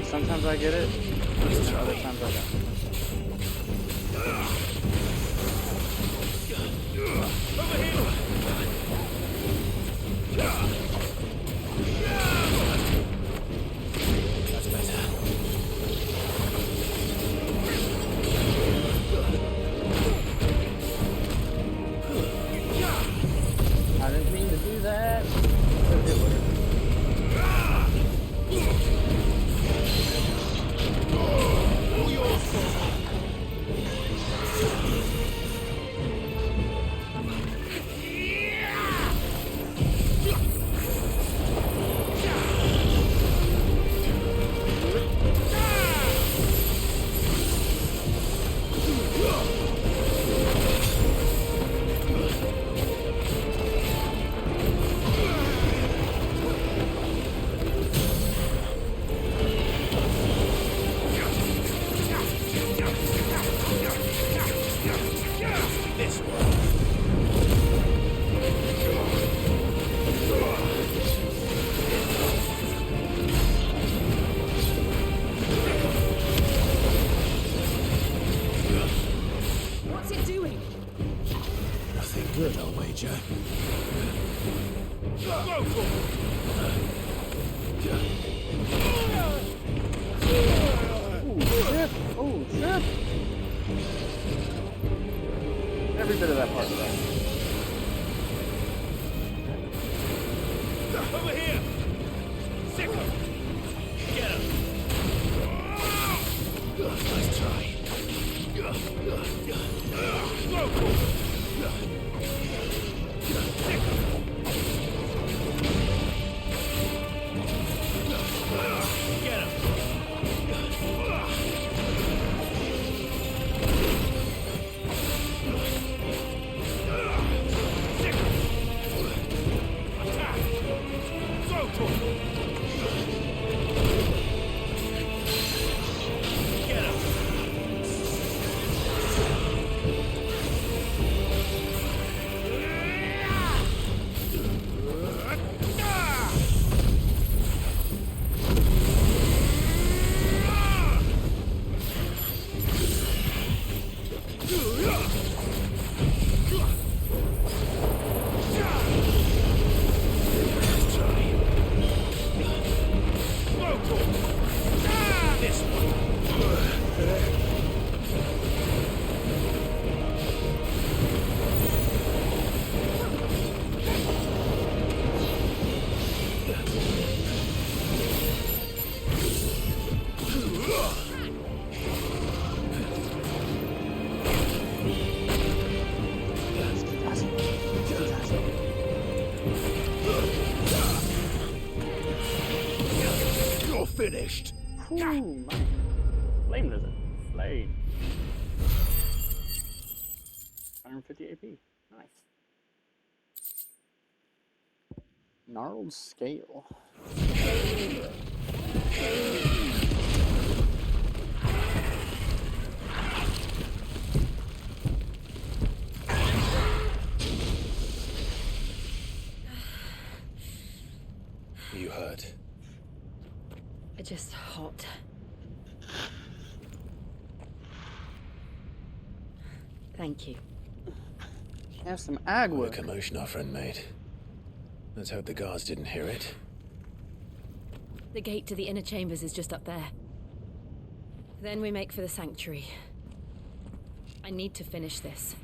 Sometimes I get it, and other times I don't. That's better. I didn't mean to do that. But it worked. What's it doing? Nothing good, I'll wager. Oh every bit of that part. Over here! Sick him! Get him! Nice try. Sick him! Get him! You're finished. Ooh, my flame does it. Flame. 150 AP. Nice. Gnarled scale. You hurt? Just hot. Thank you. Have some What agua. a commotion our friend made. Let's hope the guards didn't hear it. The gate to the inner chambers is just up there. Then we make for the sanctuary. I need to finish this.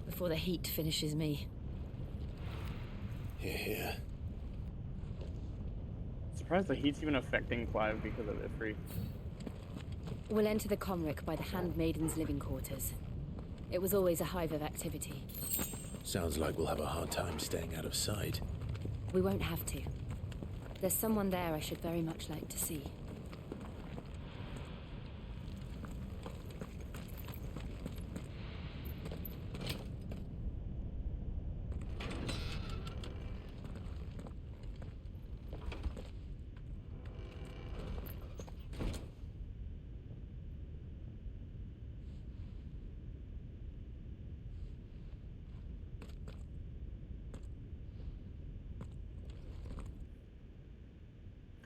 Before the heat finishes me. Hear, hear. Surprised the heat's even affecting Clive because of Ifrit. We'll enter the Comric by the Handmaiden's living quarters. It was always a hive of activity. Sounds like we'll have a hard time staying out of sight. We won't have to. There's someone there I should very much like to see.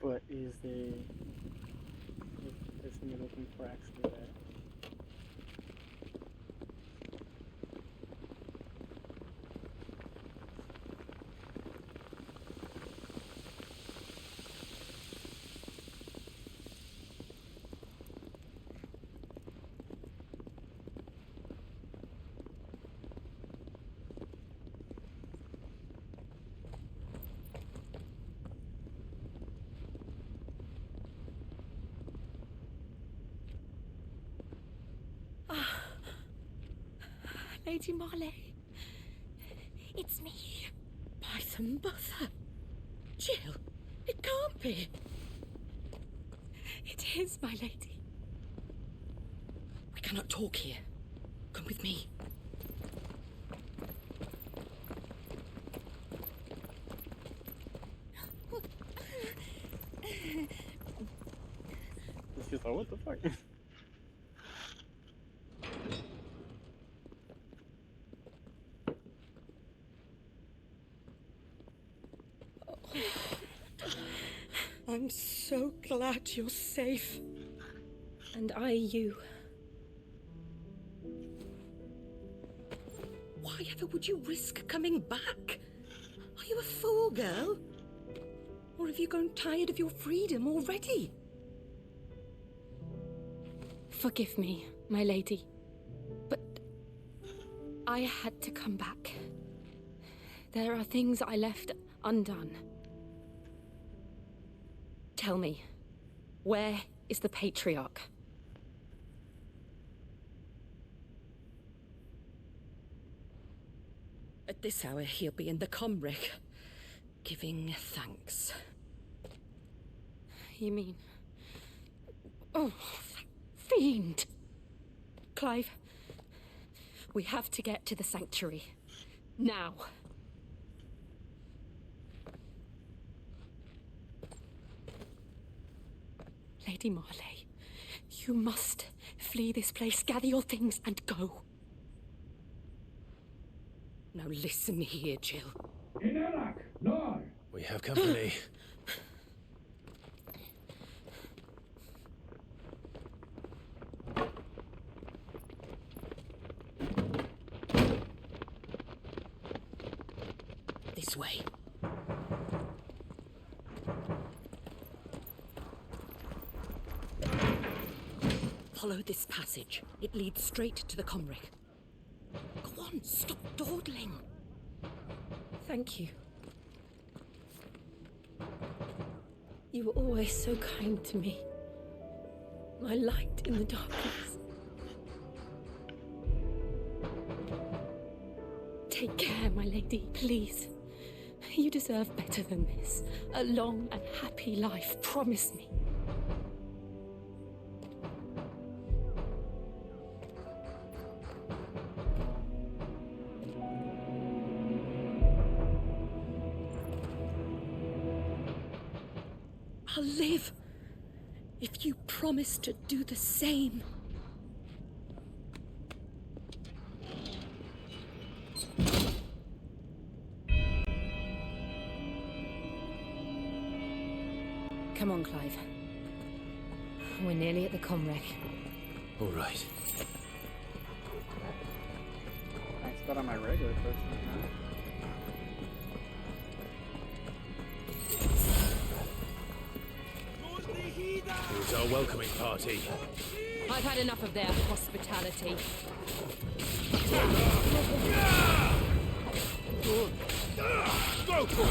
What is the... There's some looking cracks in there. Lady Marley, it's me. By the mother. Jill, it can't be. It is, my lady. We cannot talk here. Come with me. It's just like, what the fuck? I'm so glad you're safe. And I you. Why ever would you risk coming back? Are you a fool, girl? Or have you grown tired of your freedom already? Forgive me, my lady. But I had to come back. There are things I left undone. Tell me, where is the Patriarch? At this hour, he'll be in the Comric, giving thanks. You mean... Oh, fiend! Clive, we have to get to the sanctuary. Now. Lady Marley, you must flee this place, gather your things and go. Now listen here, Jill. We have company. This way. Follow this passage. It leads straight to the Comric. Go on, stop dawdling. Thank you. You were always so kind to me. My light in the darkness. Take care, my lady, please. You deserve better than this. A long and happy life, promise me. I'll live if you promise to do the same. Come on, Clive. We're nearly at the Comric. All right. I spot on my regular person. Here's our welcoming party. I've had enough of their hospitality. Go for it!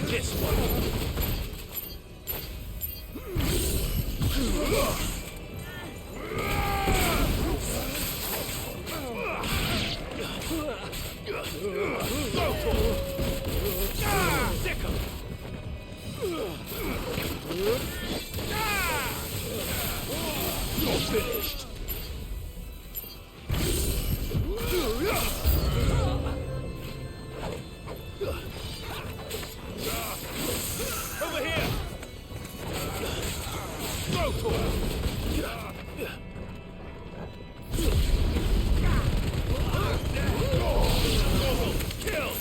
This one! You're finished! Over here! Go for it! Kill!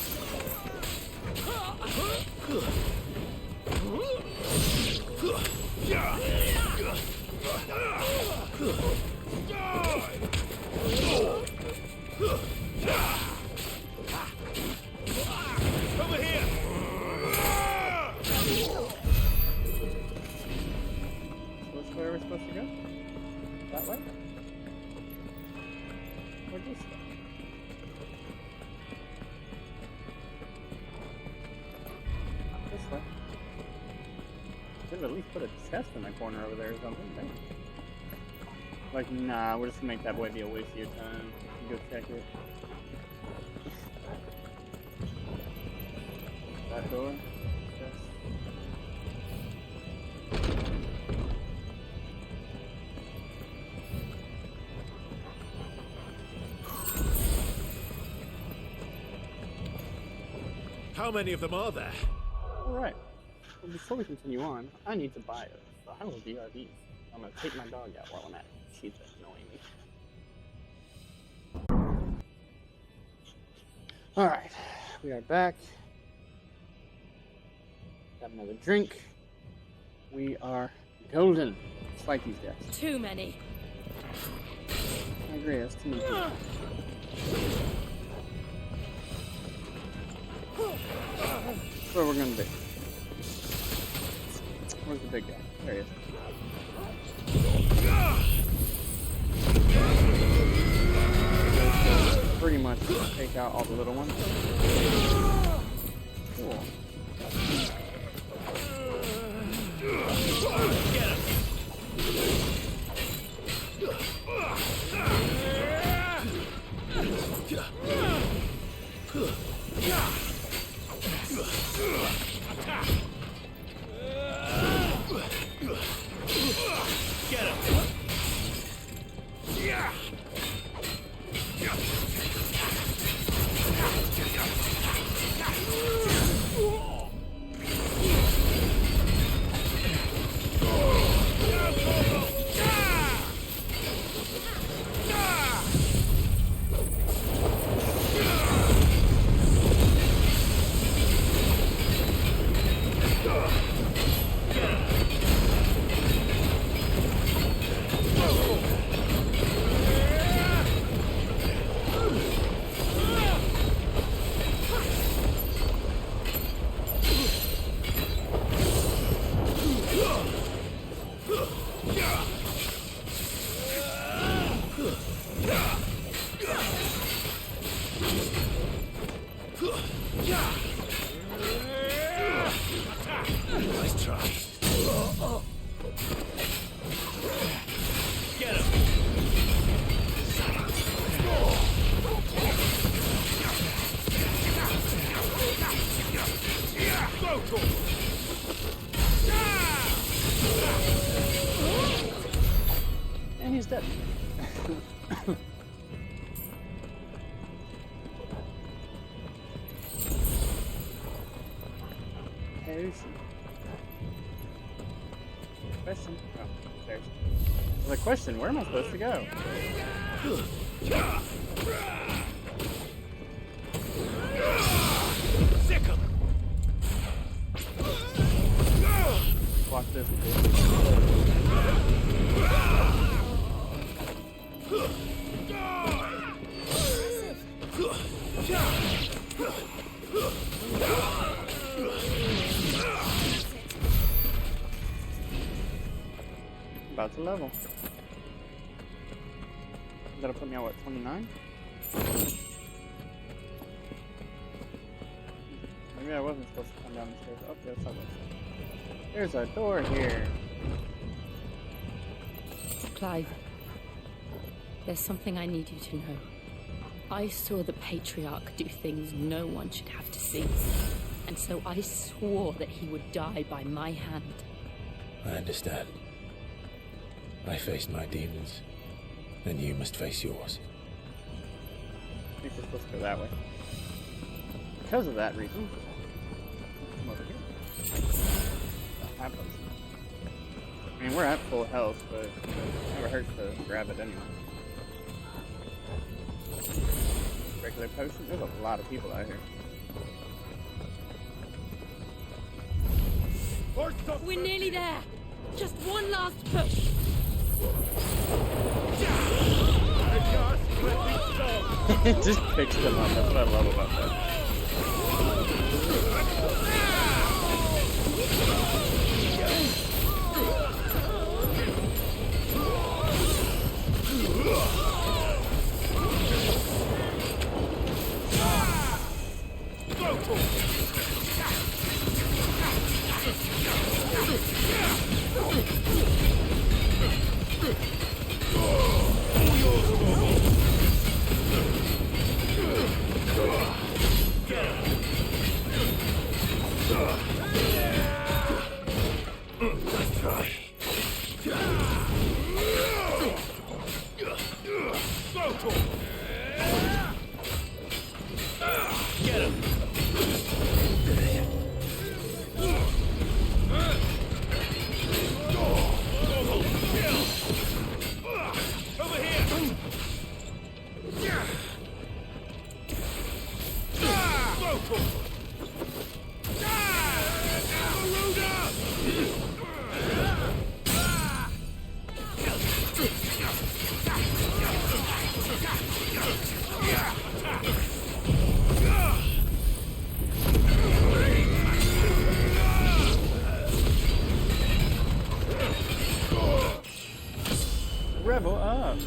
Over here! Which way are we supposed to go? That way? Or this way? Not this way. Should have at least put a chest in the corner over there or something. Dang. Like, nah, we're just gonna make that way be a waste of your time. You go check it. That door. Chest. How many of them are there? Alright. Well, before we continue on, I need to buy a I will BRB. I'm gonna take my dog out while I'm at it. She's annoying me. Alright. We are back. Got another drink. We are golden. Just like these guys. Too many. I agree, that's too many people. That's where we're gonna be. Where's the big guy? There he is. pretty much take out all the little ones. Cool. Nice try. And he's dead. Question. Oh, there's. The question, where am I supposed to go? Watch this. About to level. That'll put me at what, 29? Maybe I wasn't supposed to come down the stairs. Oh, yes, I was. There's a door here. Clive, there's something I need you to know. I saw the Patriarch do things no one should have to see. And so I swore that he would die by my hand. I understand. I faced my demons, and you must face yours. I think we're supposed to go that way. Because of that reason. Come over here. I mean, we're at full health, but it never hurts to grab it anyway. Regular potion? There's a lot of people out here. We're nearly there. Just one last push. It just picks them up. That's what I love about that. Level up.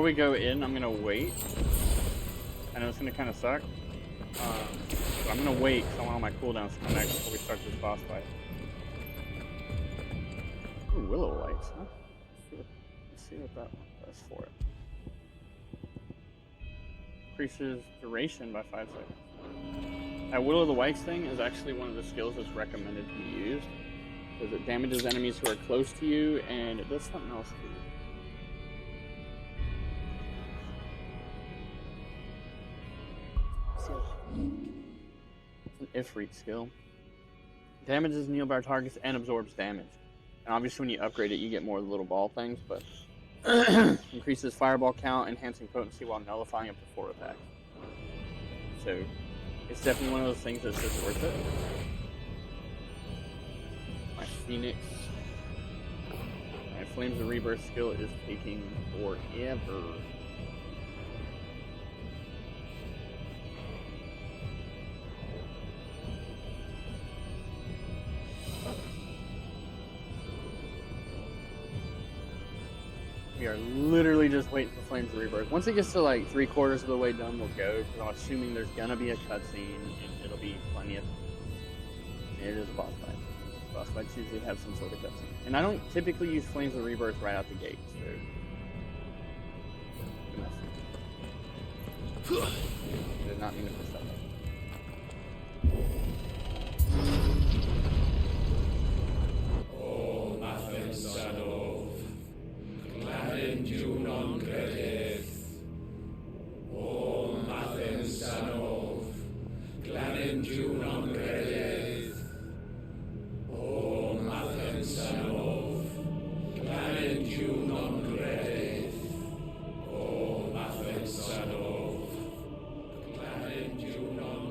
before we go in, I'm gonna wait. I know it's gonna kind of suck. But I'm gonna wait because I want all my cooldowns to come back before we start this boss fight. Ooh, willow lights, huh? Let's see what that does for it. Increases duration by 5 seconds. That Will of the Wisps thing is actually one of the skills that's recommended to be used, because it damages enemies who are close to you, and it does something else too. It's an Ifrit skill. Damages nearby targets and absorbs damage. And obviously when you upgrade it, you get more of the little ball things, but increases fireball count, enhancing potency while nullifying up to 4 attacks. So it's definitely one of those things that's just worth it. My Phoenix. My Flames of Rebirth skill is taking forever. We are literally just waiting for Flames of Rebirth. Once it gets to like 3/4 of the way done, we'll go, because I'm assuming there's gonna be a cutscene, and it'll be plenty of... It is a boss fight. Boss fights usually have some sort of cutscene. And I don't typically use Flames of Rebirth right out the gate, so... Did not mean to push that button.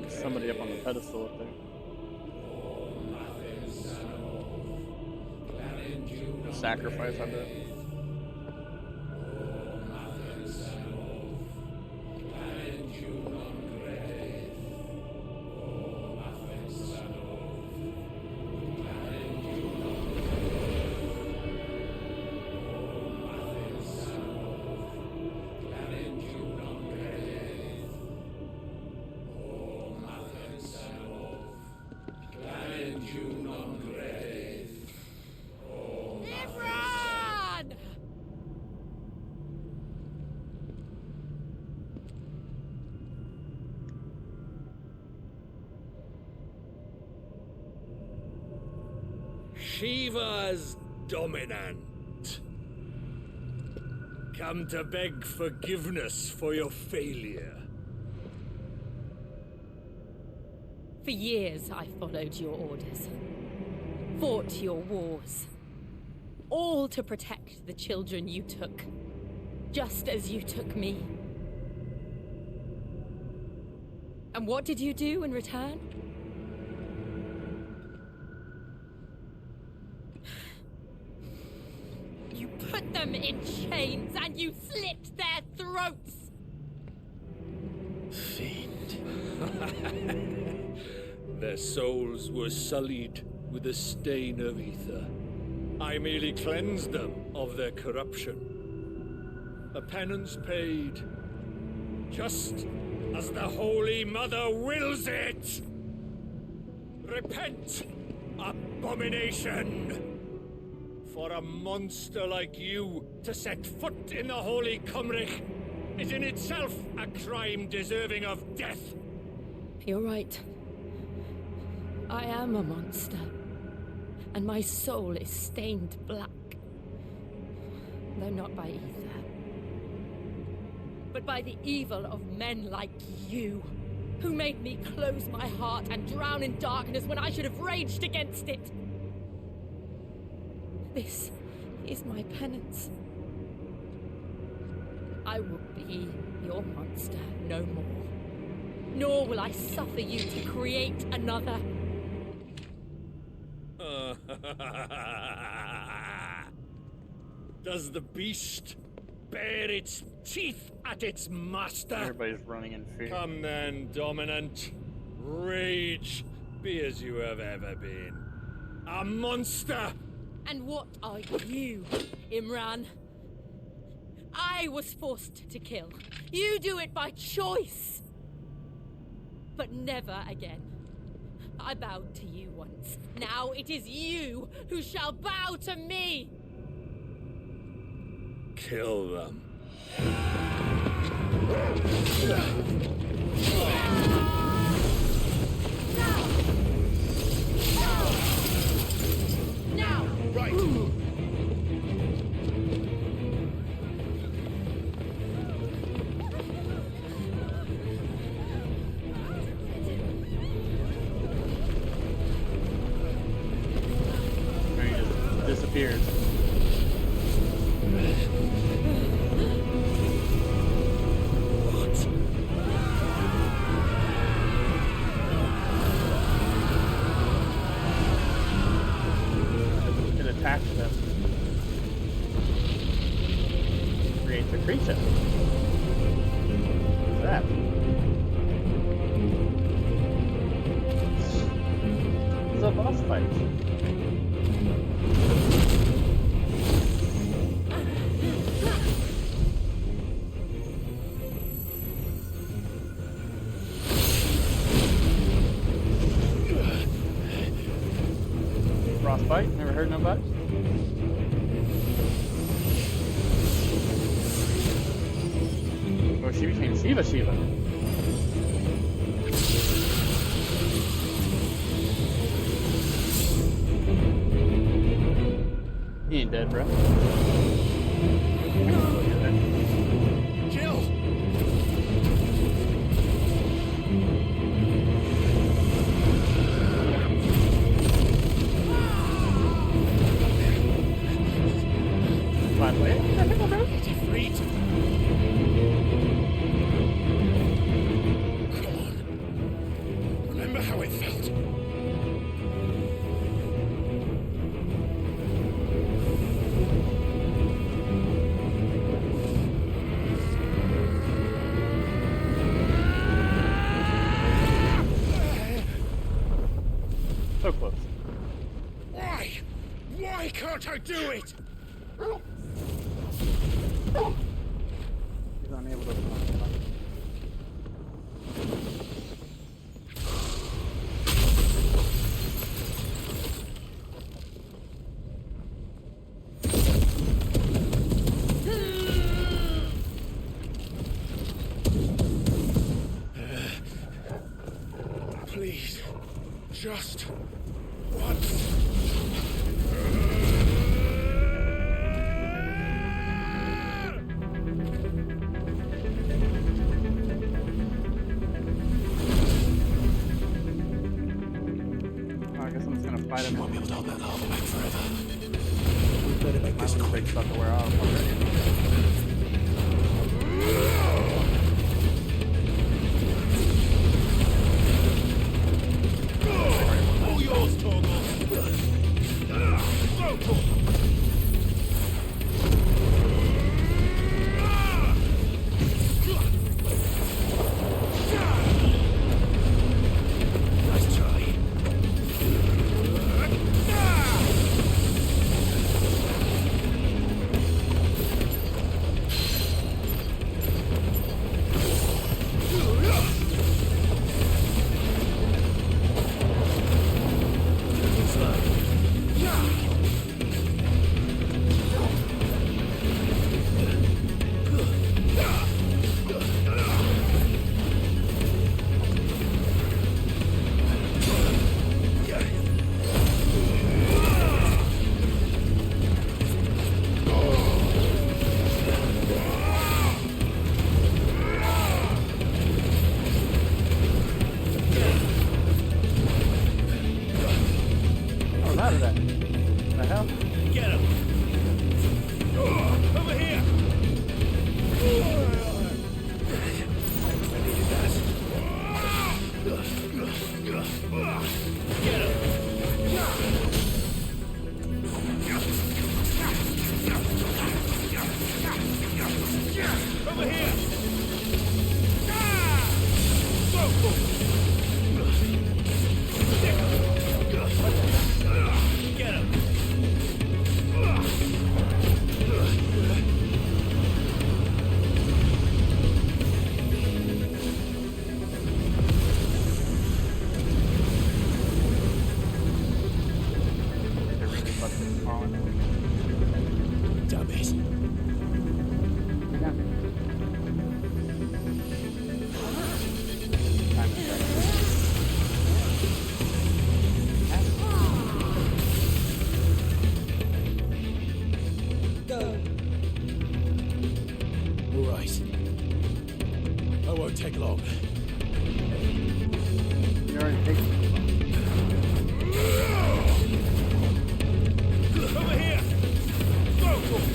Somebody up on the pedestal up there. Sacrifice, I bet. Shiva's dominant. Come to beg forgiveness for your failure. For years I followed your orders, fought your wars, all to protect the children you took, just as you took me. And what did you do in return? You put them in chains and you slit their throats! Fiend. Their souls were sullied with a stain of ether. I merely cleansed them of their corruption. A penance paid, just as the Holy Mother wills it! Repent, abomination! For a monster like you to set foot in the Holy Cymric is in itself a crime deserving of death. You're right. I am a monster, and my soul is stained black. Though not by ether, but by the evil of men like you, who made me close my heart and drown in darkness when I should have raged against it. This is my penance. I will be your monster no more. Nor will I suffer you to create another. Does the beast bare its teeth at its master? Everybody's running in fear. Come then, dominant. Rage, be as you have ever been. A monster! And what are you, Imran? I was forced to kill. You do it by choice. But never again. I bowed to you once. Now it is you who shall bow to me! Kill them. Now! Right! Or he just disappears. It attacks them. Creates a creature. What's that? It's a boss fight. Frostbite? Never heard nobody? Oh, she became Shiva. He ain't dead, bro. Jill! Defeat! Come on. Remember how it felt? So close. Why? Why can't I do it? He's unable to. Please, just once. Oh, I guess I'm just gonna fight him. Won't be able to hold that lava back forever. Better make this quick. About to wear off already. All yours, Torgal. Nice try. I won't take long. You're in big. Over here! Go!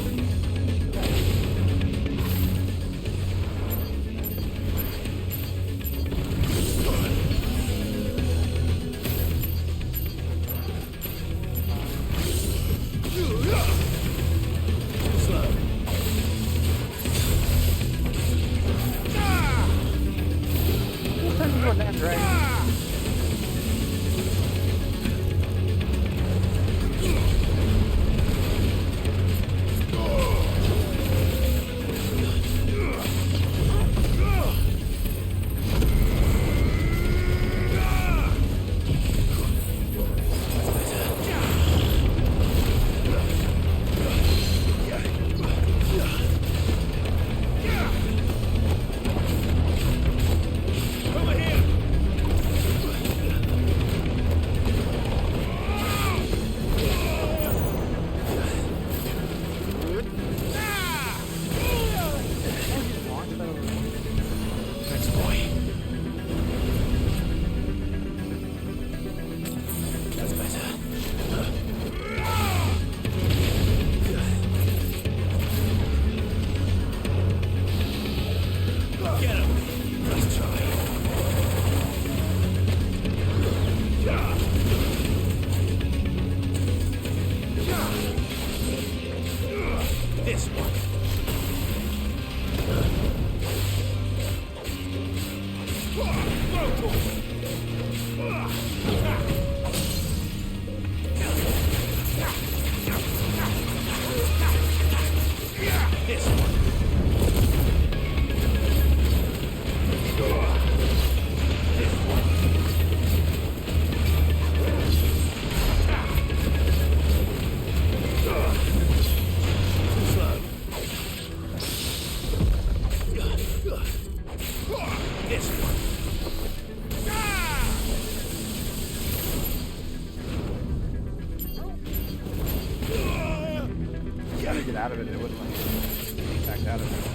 Out of it, it wouldn't let me back out of it.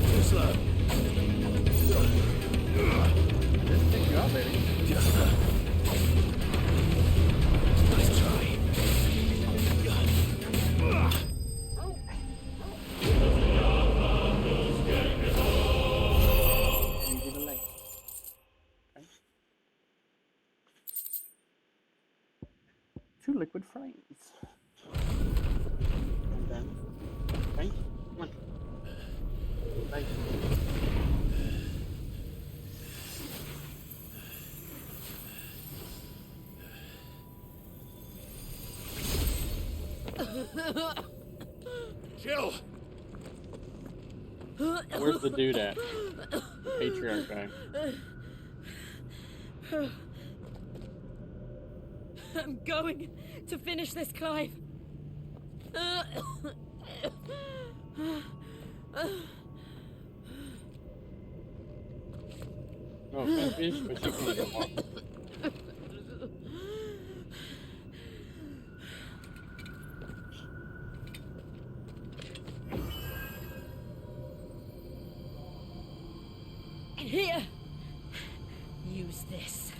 Too slow. Just pick you up, baby. Nice try. Easy to lay. Okay. 2 liquid frames. And then, okay, come on. Nice. Jill! Where's the dude at? The patriarch guy. I'm going to finish this, Clive. No, finish, but you can't walk. Here. Use this.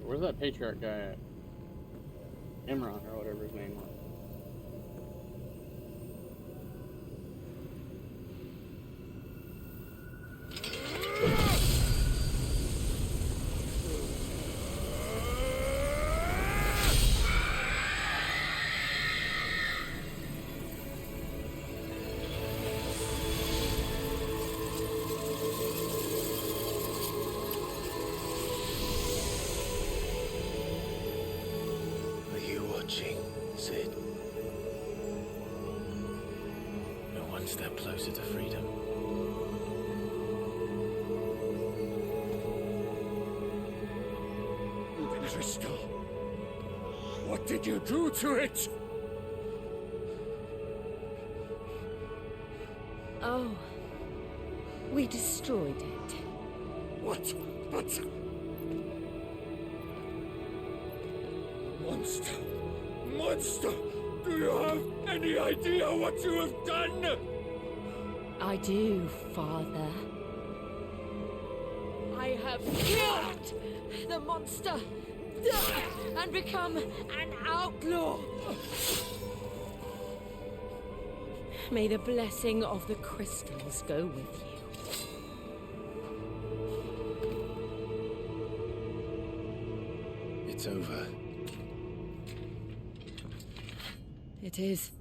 Where's that patriarch guy at? Imran or whatever his name was. Are you watching, Sid? You're one step closer to freedom. The crystal. What did you do to it? Oh, we destroyed it. What? But... Monster! Monster! Do you have any idea what you have done? I do, Father. I have killed the monster and become an outlaw. May the blessing of the crystals go with you. It's over. It is.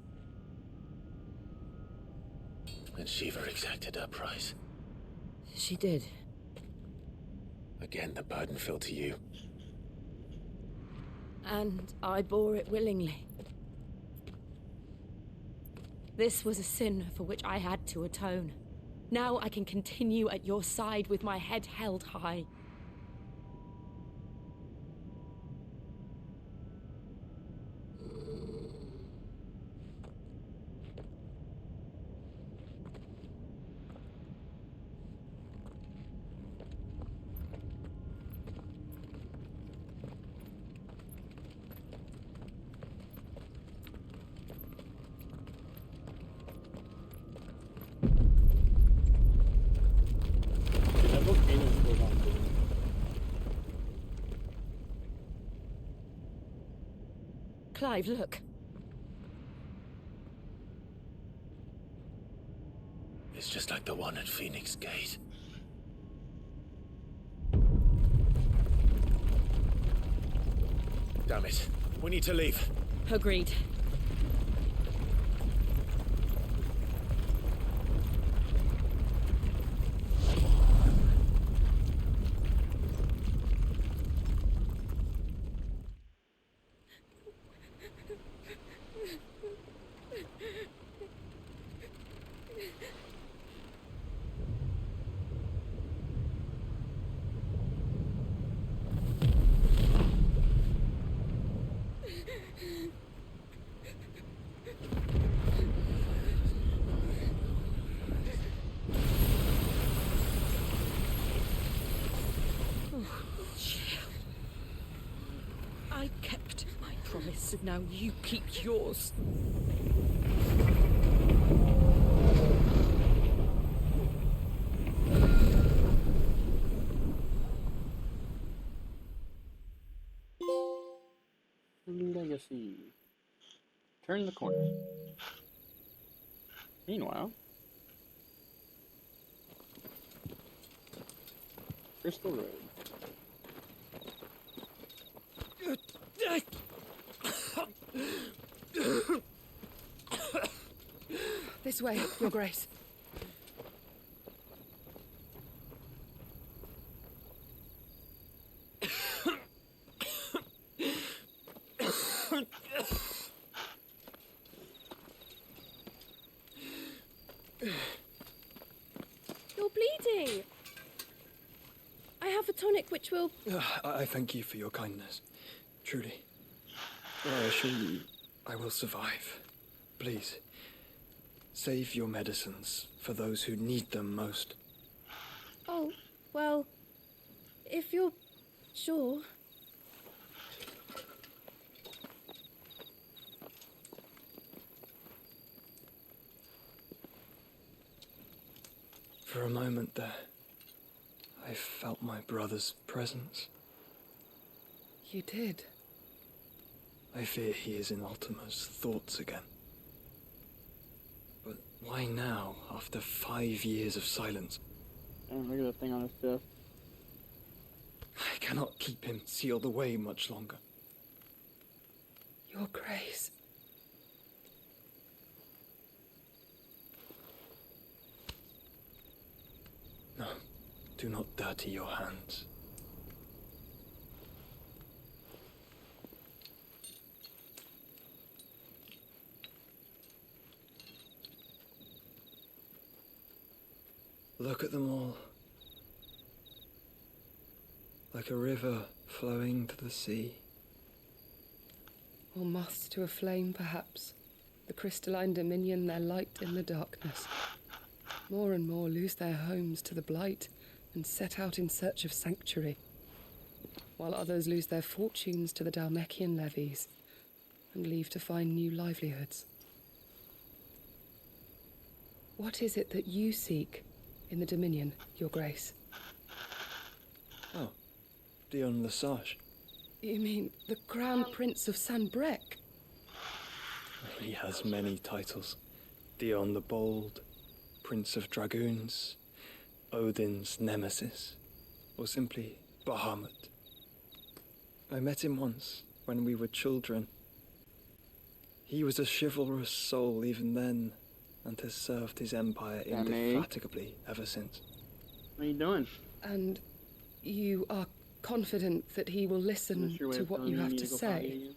And Shiva exacted her price. She did. Again, the burden fell to you. And I bore it willingly. This was a sin for which I had to atone. Now I can continue at your side with my head held high. That volcano goes on. Clive, look. It's just like the one at Phoenix Gate. Damn it. We need to leave. Agreed. so now you keep yours. Legacy. Turn the corner. Meanwhile, Crystal Road. This way, Your Grace. You're bleeding. I have a tonic which will... I thank you for your kindness. Truly. I assure you, I will survive. Please, save your medicines for those who need them most. Oh, well, if you're sure. For a moment there, I felt my brother's presence. You did? I fear he is in Ultima's thoughts again. But why now, after 5 years of silence? Oh, look at that thing on his chest. I cannot keep him sealed away much longer. Your Grace. No, do not dirty your hands. Look at them all. Like a river flowing to the sea. Or moths to a flame, perhaps. The crystalline dominion their light in the darkness. More and more lose their homes to the blight and set out in search of sanctuary, while others lose their fortunes to the Dalmekian levies and leave to find new livelihoods. What is it that you seek in the Dominion, Your Grace? Oh, Dion Lesage. You mean the Crown Prince of Sanbrec? He has many titles. Dion the Bold, Prince of Dragoons, Odin's Nemesis, or simply Bahamut. I met him once, when we were children. He was a chivalrous soul even then, and has served his empire indefatigably ever since. What are you doing? And you are confident that he will listen to what you have to say?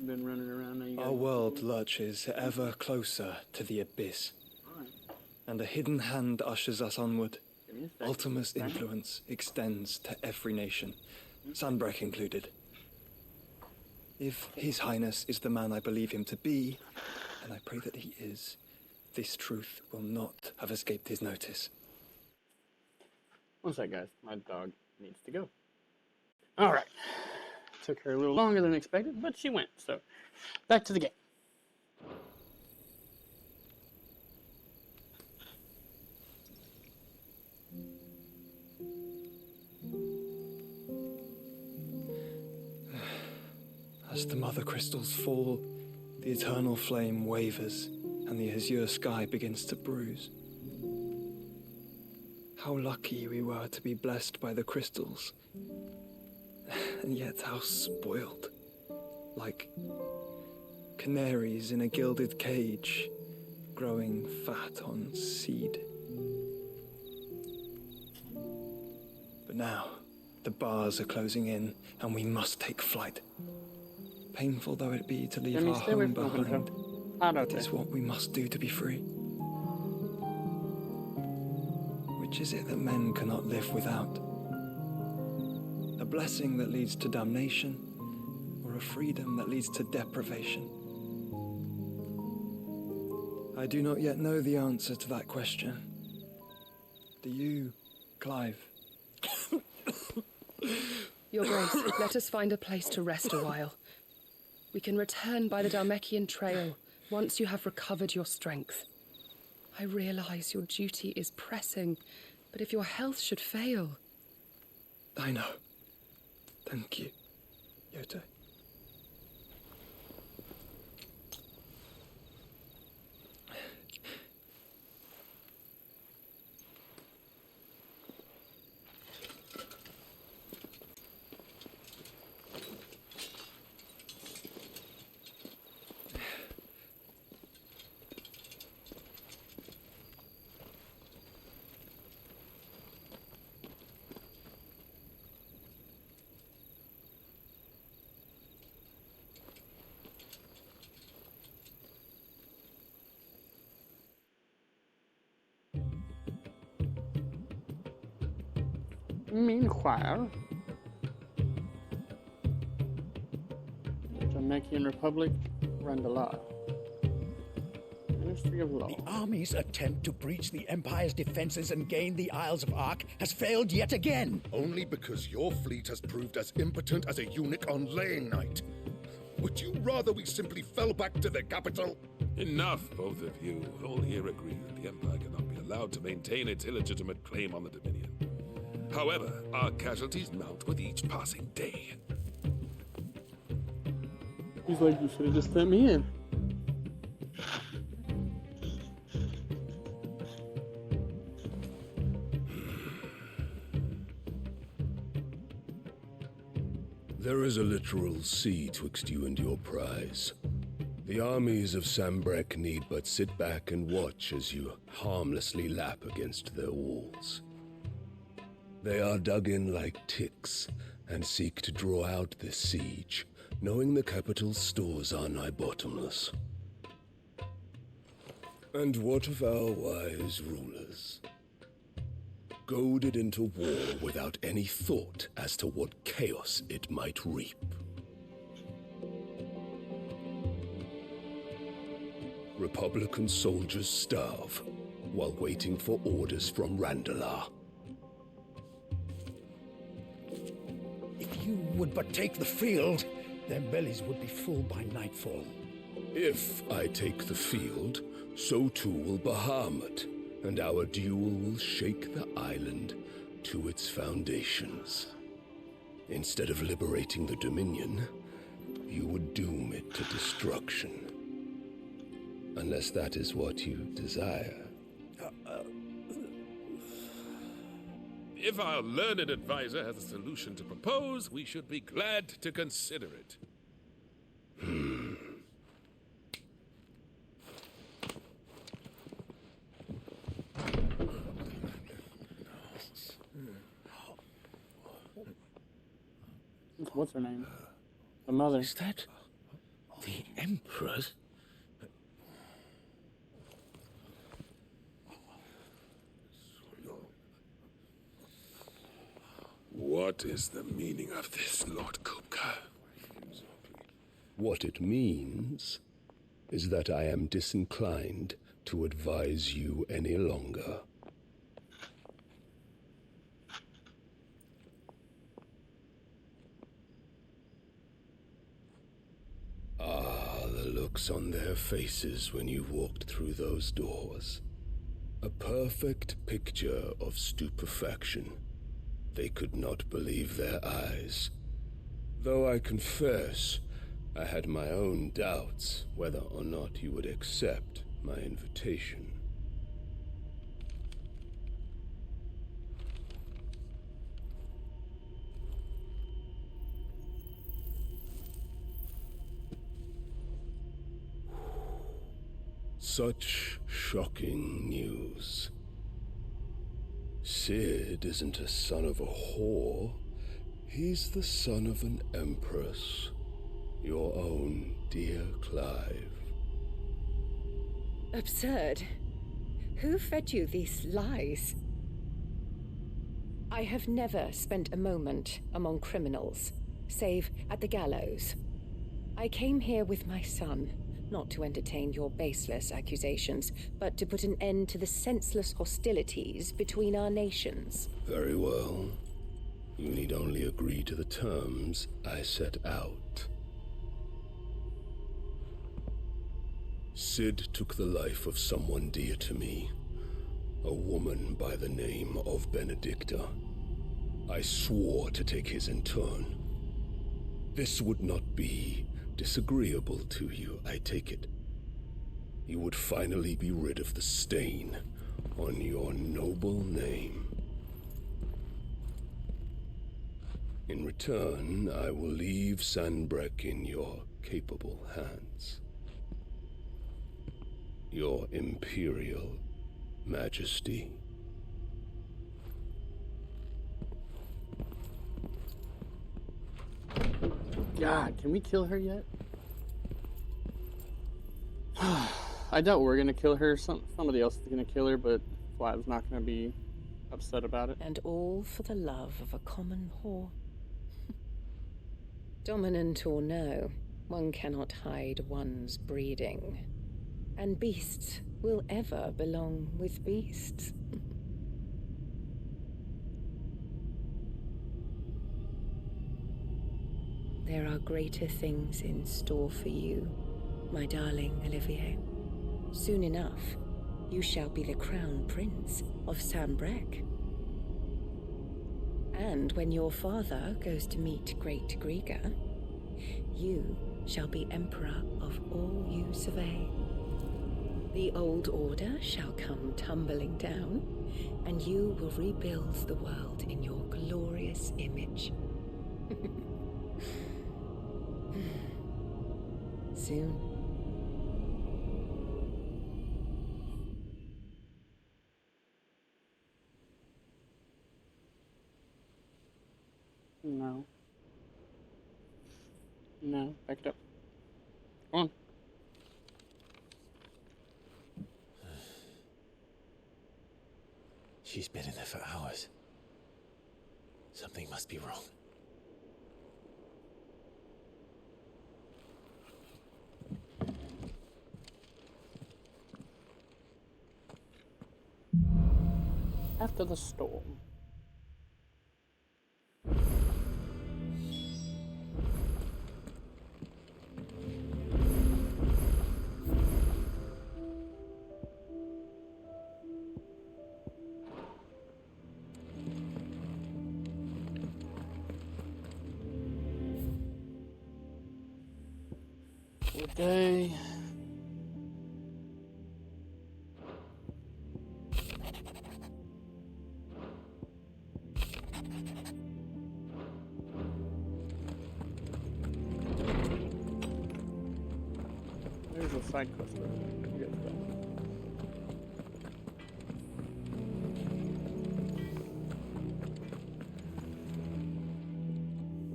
Been running around now. You Our world lurches ever closer to the abyss. And a hidden hand ushers us onward. Ultima's influence extends to every nation, Sanbrec included. If His Highness is the man I believe him to be, and I pray that he is, this truth will not have escaped his notice. One sec, guys. My dog needs to go. All right. Took her a little longer than expected, but she went. So, back to the game. As the mother crystals fall, the eternal flame wavers, and the azure sky begins to bruise. How lucky we were to be blessed by the crystals, and yet how spoiled. Like canaries in a gilded cage, growing fat on seed. But now, the bars are closing in, and we must take flight. Painful though it be to leave our home behind, it is what we must do to be free. Which is it that men cannot live without? A blessing that leads to damnation, or a freedom that leads to deprivation? I do not yet know the answer to that question. Do you, Clive? Your Grace, let us find a place to rest a while. We can return by the Dalmekian trail once you have recovered your strength. I realize your duty is pressing, but if your health should fail... I know. Thank you, Yote. Meanwhile, Dalmekian Republic, Randalar. Ministry of Law. The army's attempt to breach the Empire's defenses and gain the Isles of Ark has failed yet again. Only because your fleet has proved as impotent as a eunuch on laying night. Would you rather we simply fell back to the capital? Enough, both of you. All here agree that the Empire cannot be allowed to maintain its illegitimate claim on the Dominion. However, our casualties mount with each passing day. He's like, you should have just sent me in. There is a literal sea twixt you and your prize. The armies of Sambrek need but sit back and watch as you harmlessly lap against their walls. They are dug in like ticks and seek to draw out this siege, knowing the capital's stores are nigh bottomless. And what of our wise rulers? Goaded into war without any thought as to what chaos it might reap. Republican soldiers starve while waiting for orders from Randalar. If you would but take the field, their bellies would be full by nightfall. If I take the field, so too will Bahamut, and our duel will shake the island to its foundations. Instead of liberating the Dominion, you would doom it to destruction. Unless that is what you desire. If our learned advisor has a solution to propose, we should be glad to consider it. What's her name? The mother. Is that the Emperor's? What is the meaning of this, Lord Kupka? What it means is that I am disinclined to advise you any longer. Ah, the looks on their faces when you walked through those doors. A perfect picture of stupefaction. They could not believe their eyes. Though I confess, I had my own doubts whether or not you would accept my invitation. Such shocking news. Sid isn't a son of a whore. He's the son of an empress. Your own dear Clive. Absurd. Who fed you these lies? I have never spent a moment among criminals, save at the gallows. I came here with my son, not to entertain your baseless accusations, but to put an end to the senseless hostilities between our nations. Very well. You need only agree to the terms I set out. Sid took the life of someone dear to me, a woman by the name of Benedicta. I swore to take his in turn. This would not be disagreeable to you, I take it. You would finally be rid of the stain on your noble name. In return, I will leave Sanbreque in your capable hands. Your Imperial Majesty. God, can we kill her yet? I doubt we're gonna kill her. Somebody else is gonna kill her, but Vlad's not gonna be upset about it. And all for the love of a common whore. Dominant or no, one cannot hide one's breeding. And beasts will ever belong with beasts. There are greater things in store for you, my darling Olivier. Soon enough, you shall be the crown prince of Sanbreque. And when your father goes to meet Great Griga, you shall be emperor of all you survey. The old order shall come tumbling down, and you will rebuild the world in your glorious image. Soon. No. No, back it up. Come on. She's been in there for hours. Something must be wrong. After the storm. Good day. There's a side quest that we get done.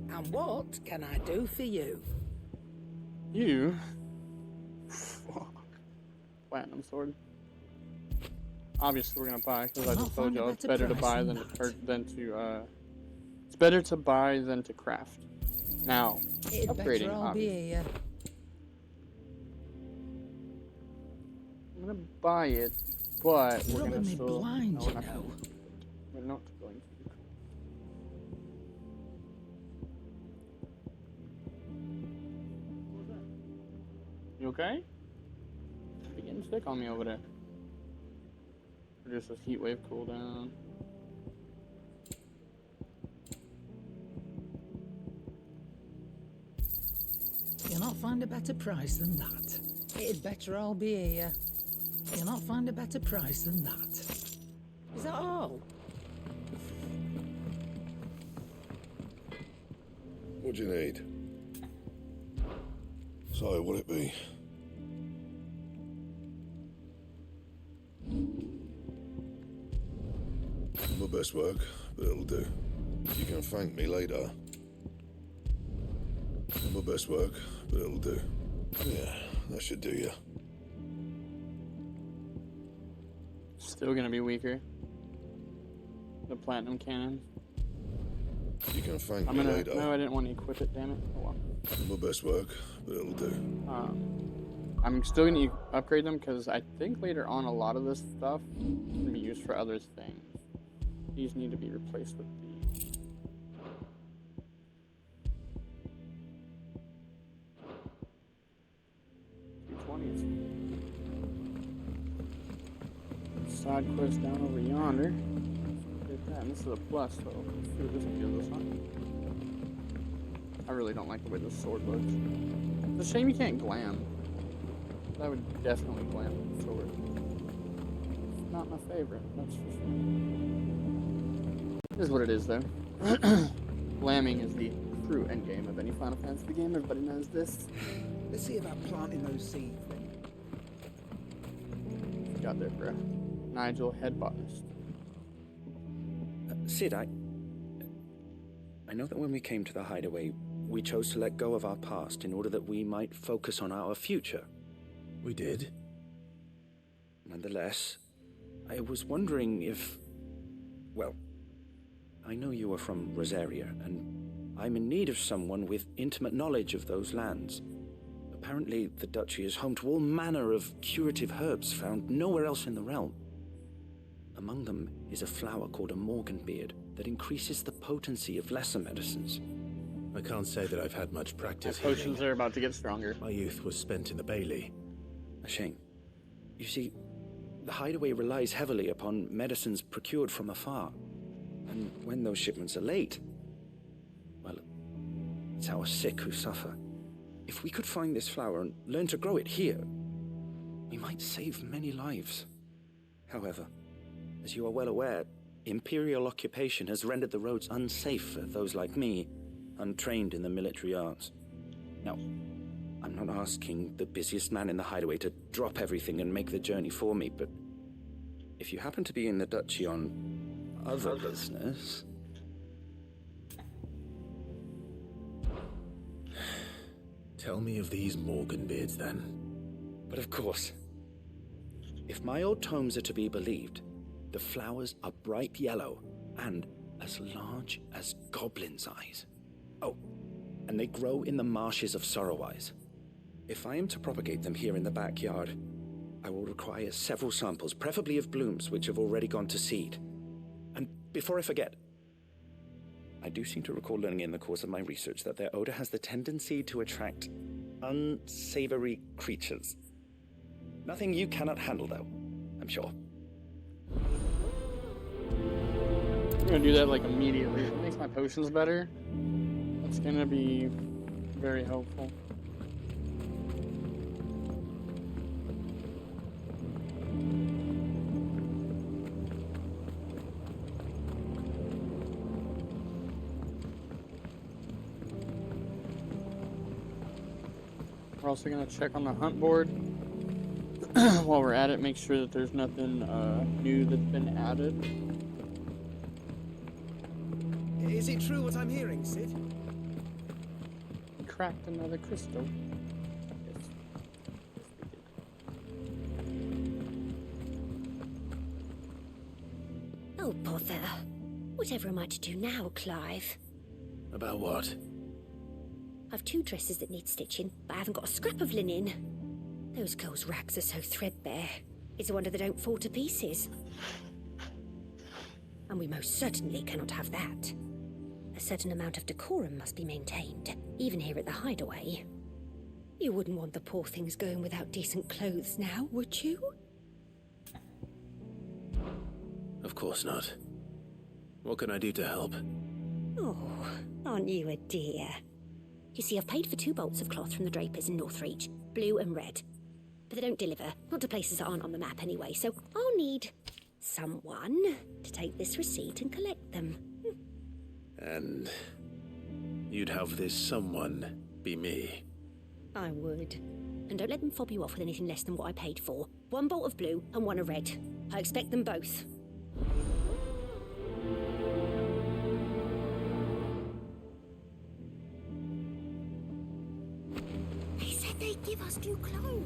And what can I do for you? You? Platinum sword. Obviously, we're gonna buy because I just told you it's better to buy than to it's better to buy than to craft. Now, upgrading. Obviously. I'm gonna buy it, but we're gonna still. Blind, no, you know. We're not going to. You okay? You're getting sick on me over there. Produce this heat wave cooldown. You'll not find a better price than that. It'd better all be here. You'll not find a better price than that. Is that all? What do you need? So, what'll it be? My best work, but it'll do. You can thank me later. My best work, but it'll do. Yeah, that should do you. Still gonna be weaker. The platinum cannon. You can thank me later. No, I didn't want to equip it. Damn it. Oh well. My best work, but it'll do. I'm still gonna upgrade them because I think later on a lot of this stuff can be used for other things. These need to be replaced with these. $220s. side quest down over yonder. Get that, and this is a plus, so let's see what this gives us, huh? I really don't like the way this sword looks. It's a shame you can't glam. I would definitely glam the sword. It's not my favorite, that's for sure. It is what it is, though. Glamming is the true endgame of any Final Fantasy game. Everybody knows this. Let's see about planting those seeds then. Got there, bro. Nigel, head botanist. Sid, I know that when we came to the hideaway, we chose to let go of our past in order that we might focus on our future. We did. Nonetheless, I was wondering if... Well, I know you are from Rosaria, and I'm in need of someone with intimate knowledge of those lands. Apparently, the duchy is home to all manner of curative herbs found nowhere else in the realm. Among them is a flower called a Morganbeard that increases the potency of lesser medicines. I can't say that I've had much practice My potions are about to get stronger. My youth was spent in the Bailey. A shame. You see, the hideaway relies heavily upon medicines procured from afar. And when those shipments are late, well, it's our sick who suffer. If we could find this flower and learn to grow it here, we might save many lives. However, as you are well aware, Imperial occupation has rendered the roads unsafe for those like me, untrained in the military arts. Now, I'm not asking the busiest man in the hideaway to drop everything and make the journey for me, but if you happen to be in the duchy on other business... Tell me of these Morganbeards, then. But of course. If my old tomes are to be believed, the flowers are bright yellow and as large as goblins' eyes. Oh, and they grow in the marshes of Sorrowise. If I am to propagate them here in the backyard, I will require several samples, preferably of blooms which have already gone to seed. And before I forget, I do seem to recall learning in the course of my research that their odor has the tendency to attract unsavory creatures. Nothing you cannot handle, though, I'm sure. I'm gonna do that like immediately. If it makes my potions better, that's gonna be very helpful. We're also going to check on the hunt board while we're at it, make sure that there's nothing new that's been added. Is it true what I'm hearing, Sid? We cracked another crystal. Yes. Oh, bother. Whatever am I to do now, Clive? About what? I've 2 dresses that need stitching, but I haven't got a scrap of linen. Those girls' rags are so threadbare. It's a wonder they don't fall to pieces. And we most certainly cannot have that. A certain amount of decorum must be maintained, even here at the hideaway. You wouldn't want the poor things going without decent clothes now, would you? Of course not. What can I do to help? Oh, aren't you a dear? You see, I've paid for 2 bolts of cloth from the drapers in Northreach, blue and red. But they don't deliver, not to places that aren't on the map anyway, so I'll need someone to take this receipt and collect them. And you'd have this someone be me? I would. And don't let them fob you off with anything less than what I paid for. 1 bolt of blue and 1 of red. I expect them both. They said they'd give us new clothes.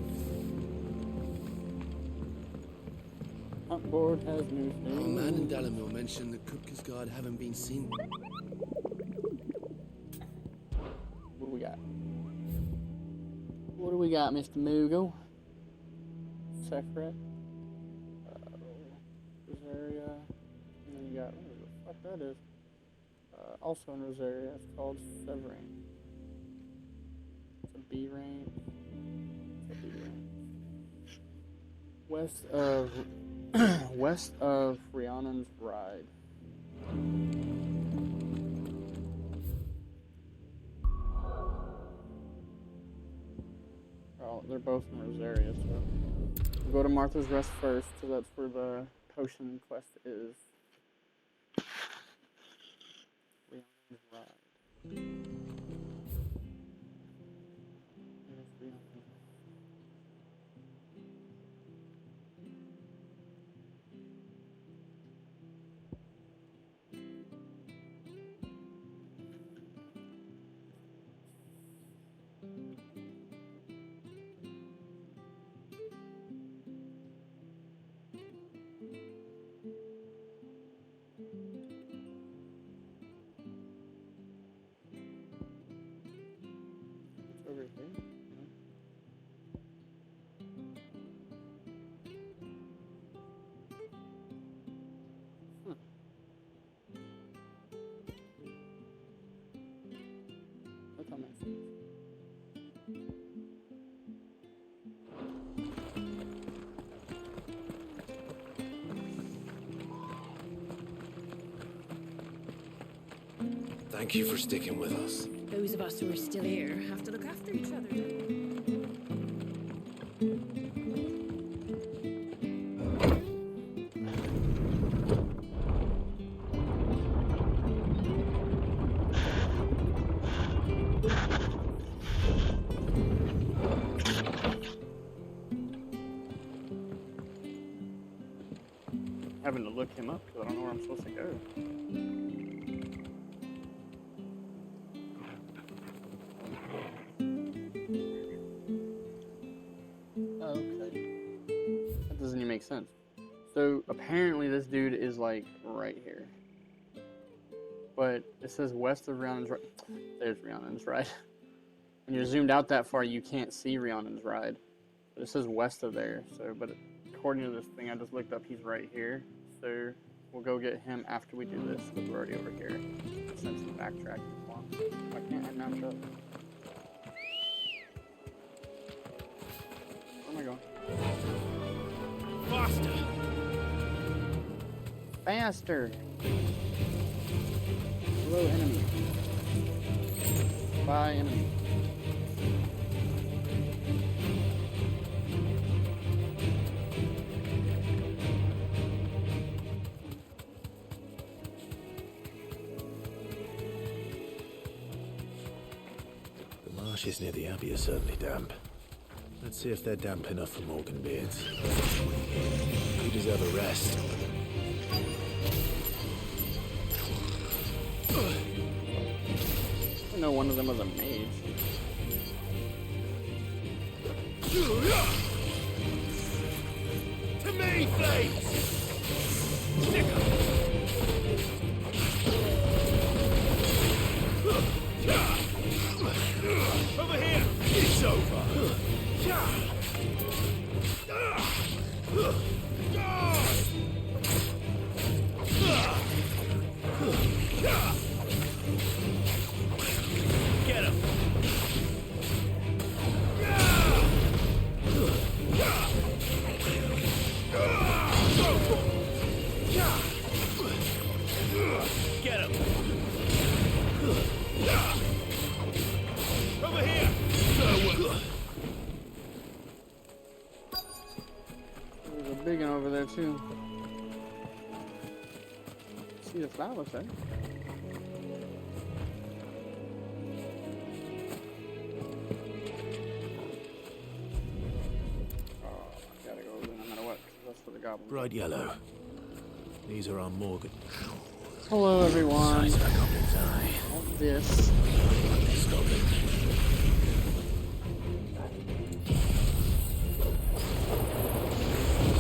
Hunt board has new things. Our man in Dalamil mentioned the Cooper's Guard haven't been seen. What do we got? What do we got, Mr. Moogle? Sefret. Rosaria. And then you got, what the fuck that is? Also in Rosaria, it's called Severine. It's a B range. It's a B range. West of West of Rhiannon's Ride. Oh, they're both in Rosaria, so we'll go to Martha's Rest first, because that's where the potion quest is. Rhiannon's Ride. Where's Rhiannon's Ride? Over here? Huh. That don't make sense. Thank you for sticking with us. Those of us who are still here have to look after each other. Having to look him up because I don't know where I'm supposed to go. Make sense. So apparently this dude is like right here, but it says west of Rhiannon's Ride. There's Rhiannon's Ride. When you're zoomed out that far, you can't see Rhiannon's Ride, but it says west of there. So, but according to this thing I just looked up, he's right here. So we'll go get him after we do this because we're already over here. Since he's backtracking long, I can't head now. Shut. Where am I going? Faster! Faster! Hello, enemy. Bye, enemy. The marshes near the Abbey are certainly damp. Let's see if they're damp enough for Morgan Beards. You deserve a rest. I know one of them was a mage. To me, flames! Over here! It's over! Get him! Get him! Over here! There's a big one over there too. See the flowers, eh? Gotta go over there no matter what, 'cause that's for the goblins. Bright yellow. These are our Morgan. Hello, everyone. Size of a goblin's eye. What's this? This goblin.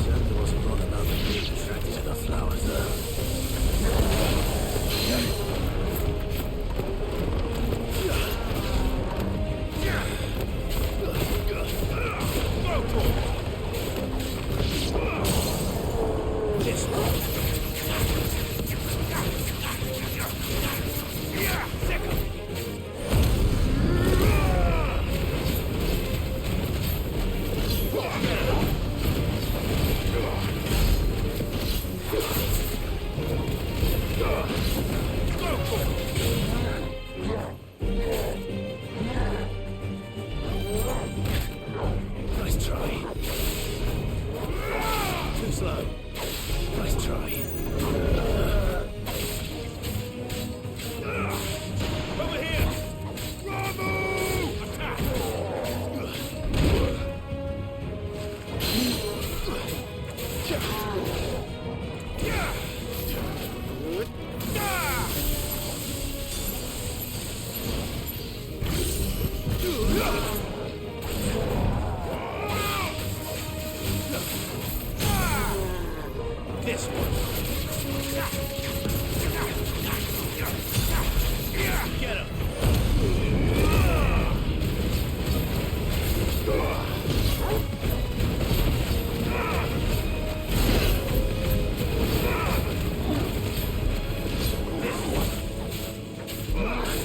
Certainly wasn't wrong about them being attracted to the flowers, though. Get him! This one. Get him.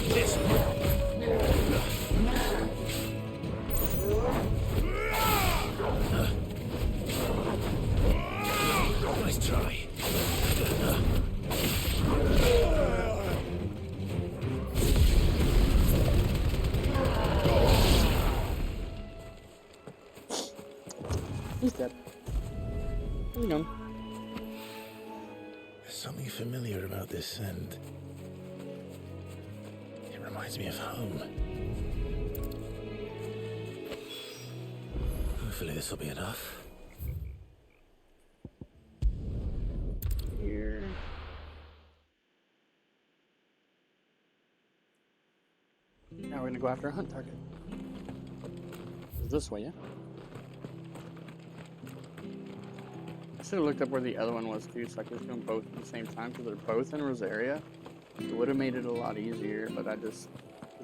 This one. Nice try. He's dead. Hang on. There's something familiar about this scent. It reminds me of home. Hopefully this will be enough. Here. Now we're gonna go after a hunt target. It's this way, yeah? I should have looked up where the other one was too, so I could do them both at the same time, because they're both in Rosaria. It would have made it a lot easier, but I just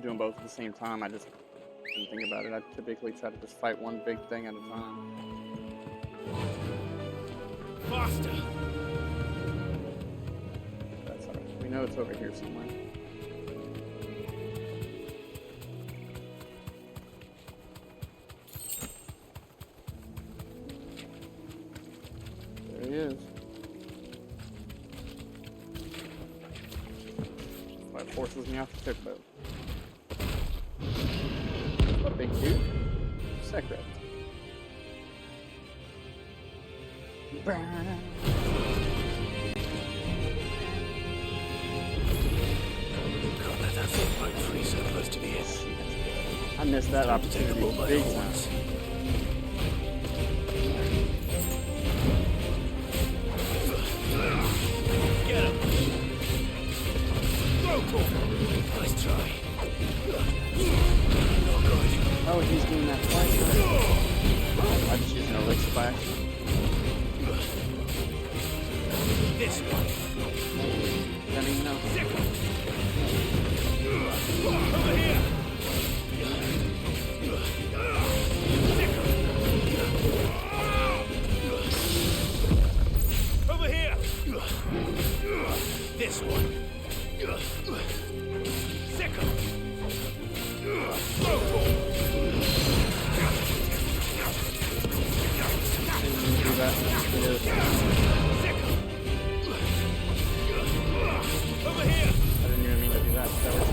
do them both at the same time. I just didn't think about it. I typically try to just fight one big thing at a time. Faster. That's alright. We know it's over here somewhere. There he is. That forces me off the tugboat. What a big dude. Secret. I missed that opportunity big time. Get him. Nice try. Oh, he's doing that twice. I'm just using a lick splash. This one. Don't even know. Over here. Over here. This one. Second. Do that. Over here. I didn't even mean to do that. That was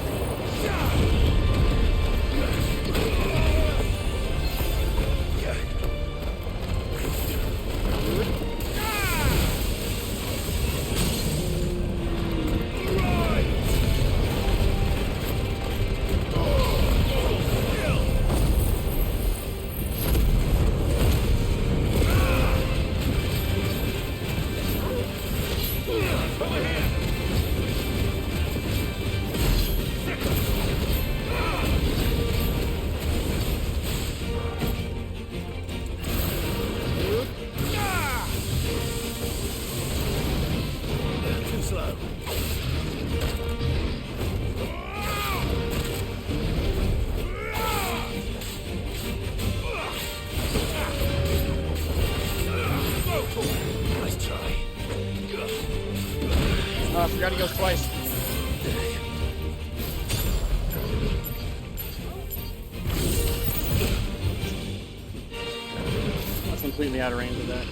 I forgot he goes twice. I was completely out of range of that.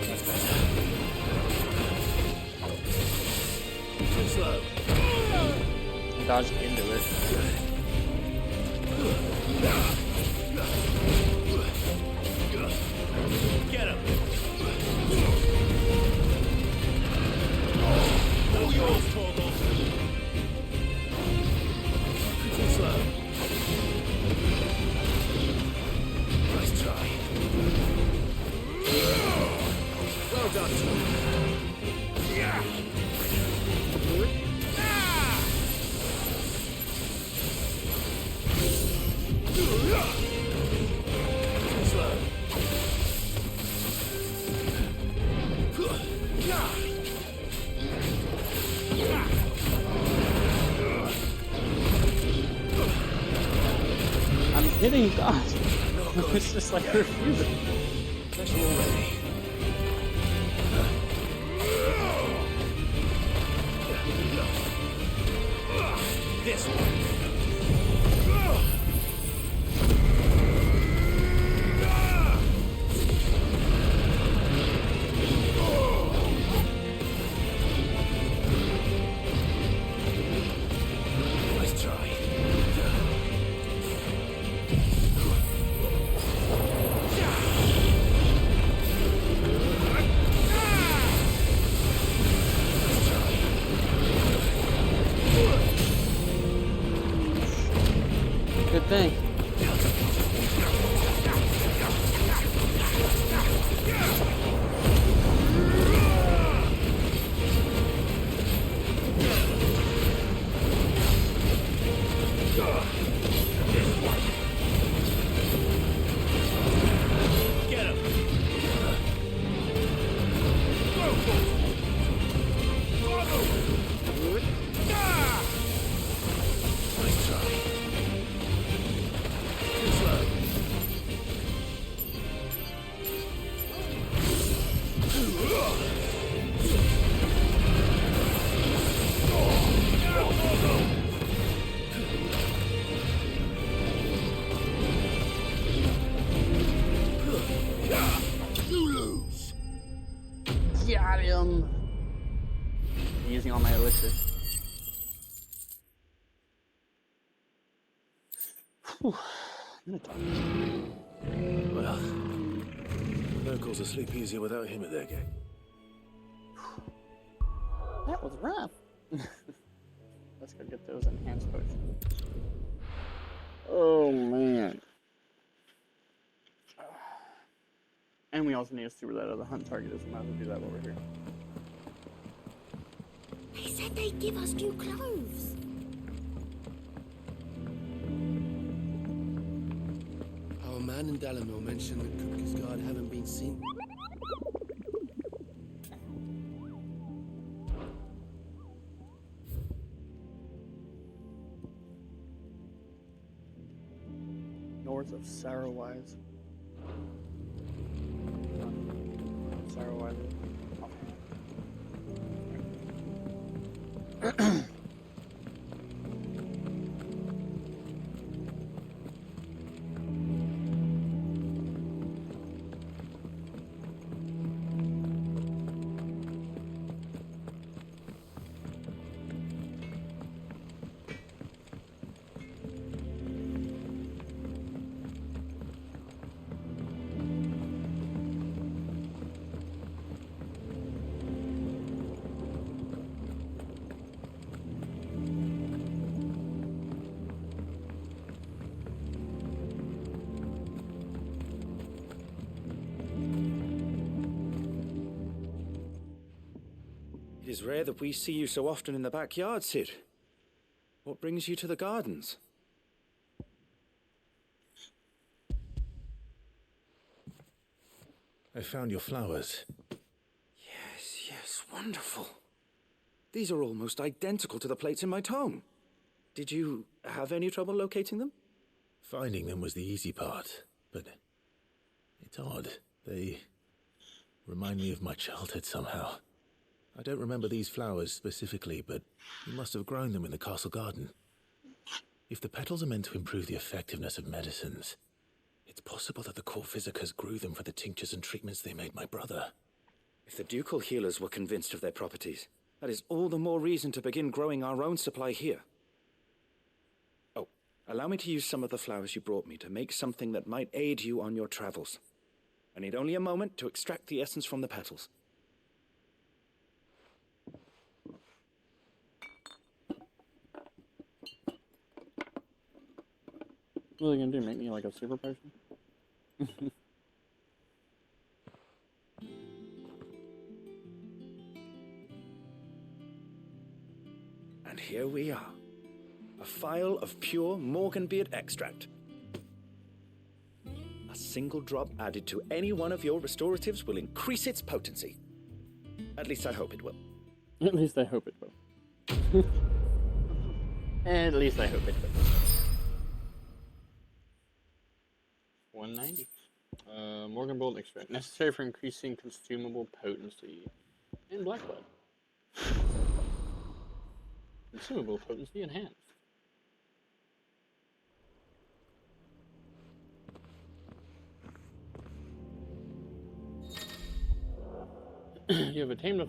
That's better. Too slow. I dodged into it. Get him. All yours, Torgal. Too slow. Nice try. Well done. Yeah. Ah! mean, God. It's just like refusing. That's already. This one. Nice try. Good thing. Get him. Nice try. Too slow. You lose. Got him. Using all my elixir. Whew. Well, locals will sleep easier without him at their gate. That was rough. Let's go get those enhanced potions. Oh man. And we also need to see where that other hunt target is. We might as well do that while we're here. They said they'd give us new clothes. Our man in Dalamil mentioned that Kupka's guard haven't been seen. North of Sarrowwise. Sarrowwise. It is rare that we see you so often in the backyard, Cid. What brings you to the gardens? I found your flowers. Yes, wonderful. These are almost identical to the plates in my tome. Did you have any trouble locating them? Finding them was the easy part, but it's odd. They remind me of my childhood somehow. I don't remember these flowers specifically, but you must have grown them in the castle garden. If the petals are meant to improve the effectiveness of medicines, it's possible that the court physicers grew them for the tinctures and treatments they made my brother. If the ducal healers were convinced of their properties, that is all the more reason to begin growing our own supply here. Oh, allow me to use some of the flowers you brought me to make something that might aid you on your travels. I need only a moment to extract the essence from the petals. What are they gonna do? Make me like a super potion? And here we are. A phial of pure Morganbeard extract. A single drop added to any one of your restoratives will increase its potency. At least I hope it will. At least I hope it will. At least I hope it will. handy. Morgan Bolt extract. Necessary for increasing consumable potency. And black blood. Consumable potency enhanced. You have obtained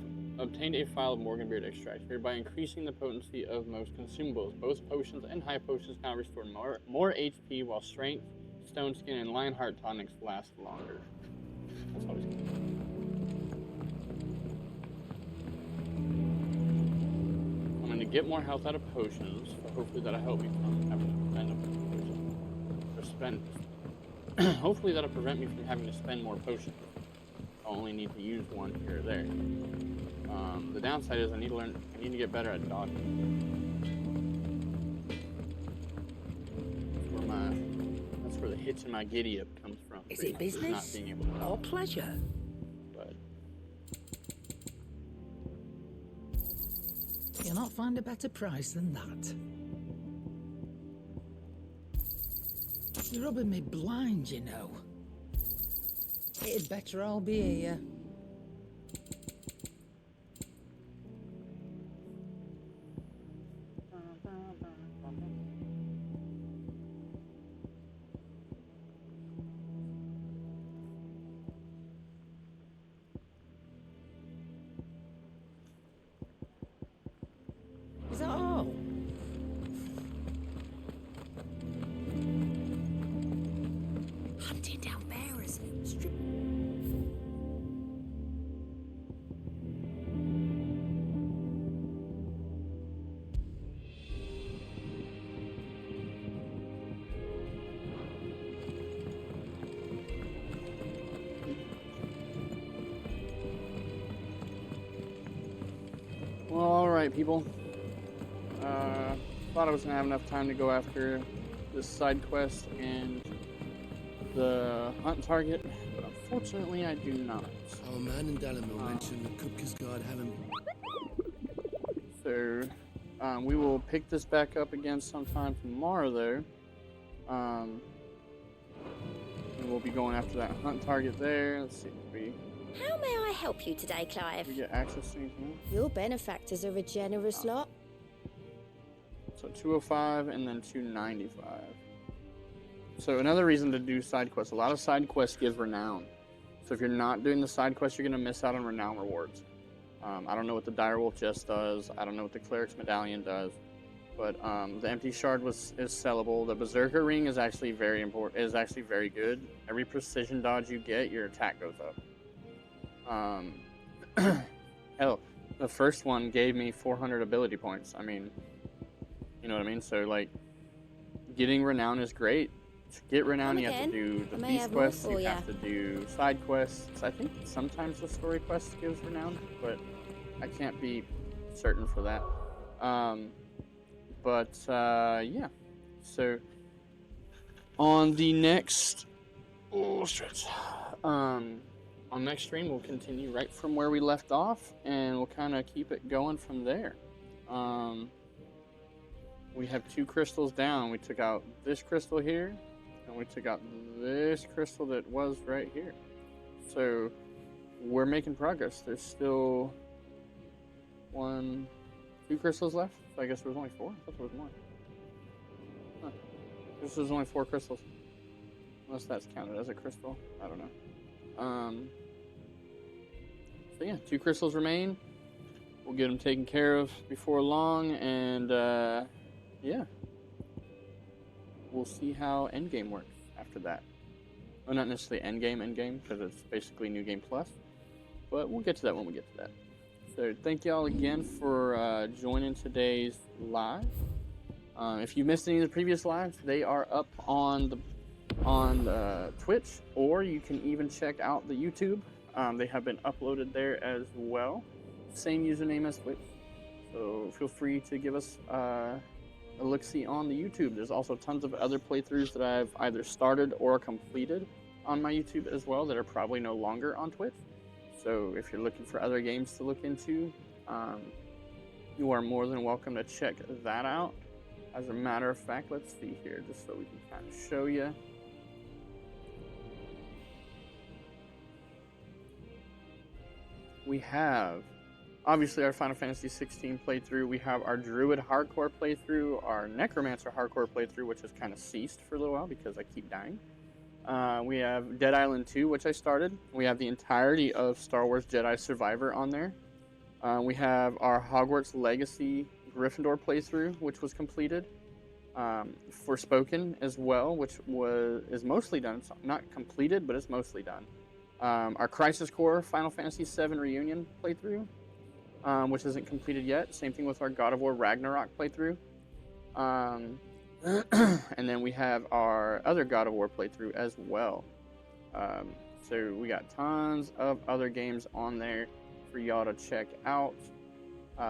a file of Morganbeard extract, hereby increasing the potency of most consumables. Both potions and high potions now restore more HP, while strength, stone skin, and lionheart tonics last longer. That's always good. I'm going to get more health out of potions, so hopefully that'll help me from having to spend a potion. Hopefully that'll prevent me from having to spend more potions. I only need to use one here or there. The downside is I need to get better at dodging. That's where the hitch in my giddy up comes from. Is it business not being able to or pleasure? But You'll not find a better price than that. You're rubbing me blind, you know. It'd better all be here. Is that all? Hunting down bearers, strip. well, all right, people. Thought I was gonna have enough time to go after this side quest and the hunt target, but unfortunately I do not. Our man in Dalamil mentioned the Kupka's guard haven't... So, we will pick this back up again sometime tomorrow, though. And we'll be going after that hunt target there. Let's see if we How may I help you today, Clive? get access to anything. Your benefactors are a generous lot. So 205 and then 295. So another reason to do side quests. A lot of side quests give renown. So if you're not doing the side quest, you're going to miss out on renown rewards. I don't know what the Direwolf Chest does. I don't know what the Cleric's Medallion does. But the Empty Shard is sellable. The Berserker Ring is actually very important. Is actually very good. Every precision dodge you get, your attack goes up. Hell, the first one gave me 400 ability points. I mean, you know what I mean? So, like, getting renown is great. To get renown, you have to do the feast quests, you have to do side quests. I think sometimes the story quest gives renown, but I can't be certain for that. Yeah. So, on the next on next stream, we'll continue right from where we left off, and we'll kind of keep it going from there. We have 2 crystals down. We took out this crystal here, and we took out this crystal that was right here. So we're making progress. There's still 2 crystals left. So I guess there was only 4. I thought there was more. Huh. This is only 4 crystals. Unless that's counted as a crystal. I don't know. So yeah, 2 crystals remain. We'll get them taken care of before long, and yeah. We'll see how Endgame works after that. Well, not necessarily Endgame, because it's basically New Game Plus. But we'll get to that when we get to that. So thank y'all again for joining today's live. If you missed any of the previous lives, they are up on Twitch, or you can even check out the YouTube. They have been uploaded there as well. Same username as Twitch. So feel free to give us a look-see on the YouTube. There's also tons of other playthroughs that I've either started or completed on my YouTube as well that are probably no longer on Twitch. So if you're looking for other games to look into, you are more than welcome to check that out. As a matter of fact, let's see here, just so we can kind of show you. we have obviously our Final Fantasy 16 playthrough. We have our Druid hardcore playthrough, our Necromancer hardcore playthrough, which has kind of ceased for a little while because I keep dying. We have Dead Island 2, which I started. We have the entirety of Star Wars Jedi Survivor on there. We have our Hogwarts Legacy Gryffindor playthrough, which was completed. Forspoken as well, which is mostly done. It's not completed, but it's mostly done. Our Crisis Core Final Fantasy VII Reunion playthrough, which isn't completed yet. Same thing with our God of War Ragnarok playthrough. And then we have our other God of War playthrough as well. So we got tons of other games on there for y'all to check out.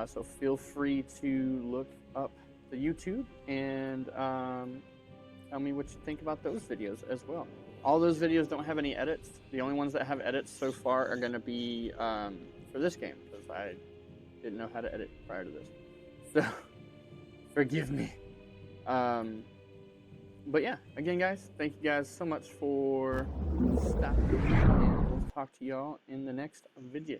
So feel free to look up the YouTube and tell me what you think about those videos as well. All those videos don't have any edits. The only ones that have edits so far are going to be for this game, because I didn't know how to edit prior to this. So, forgive me. But yeah, again, guys, thank you guys so much for stopping. And we'll talk to y'all in the next video.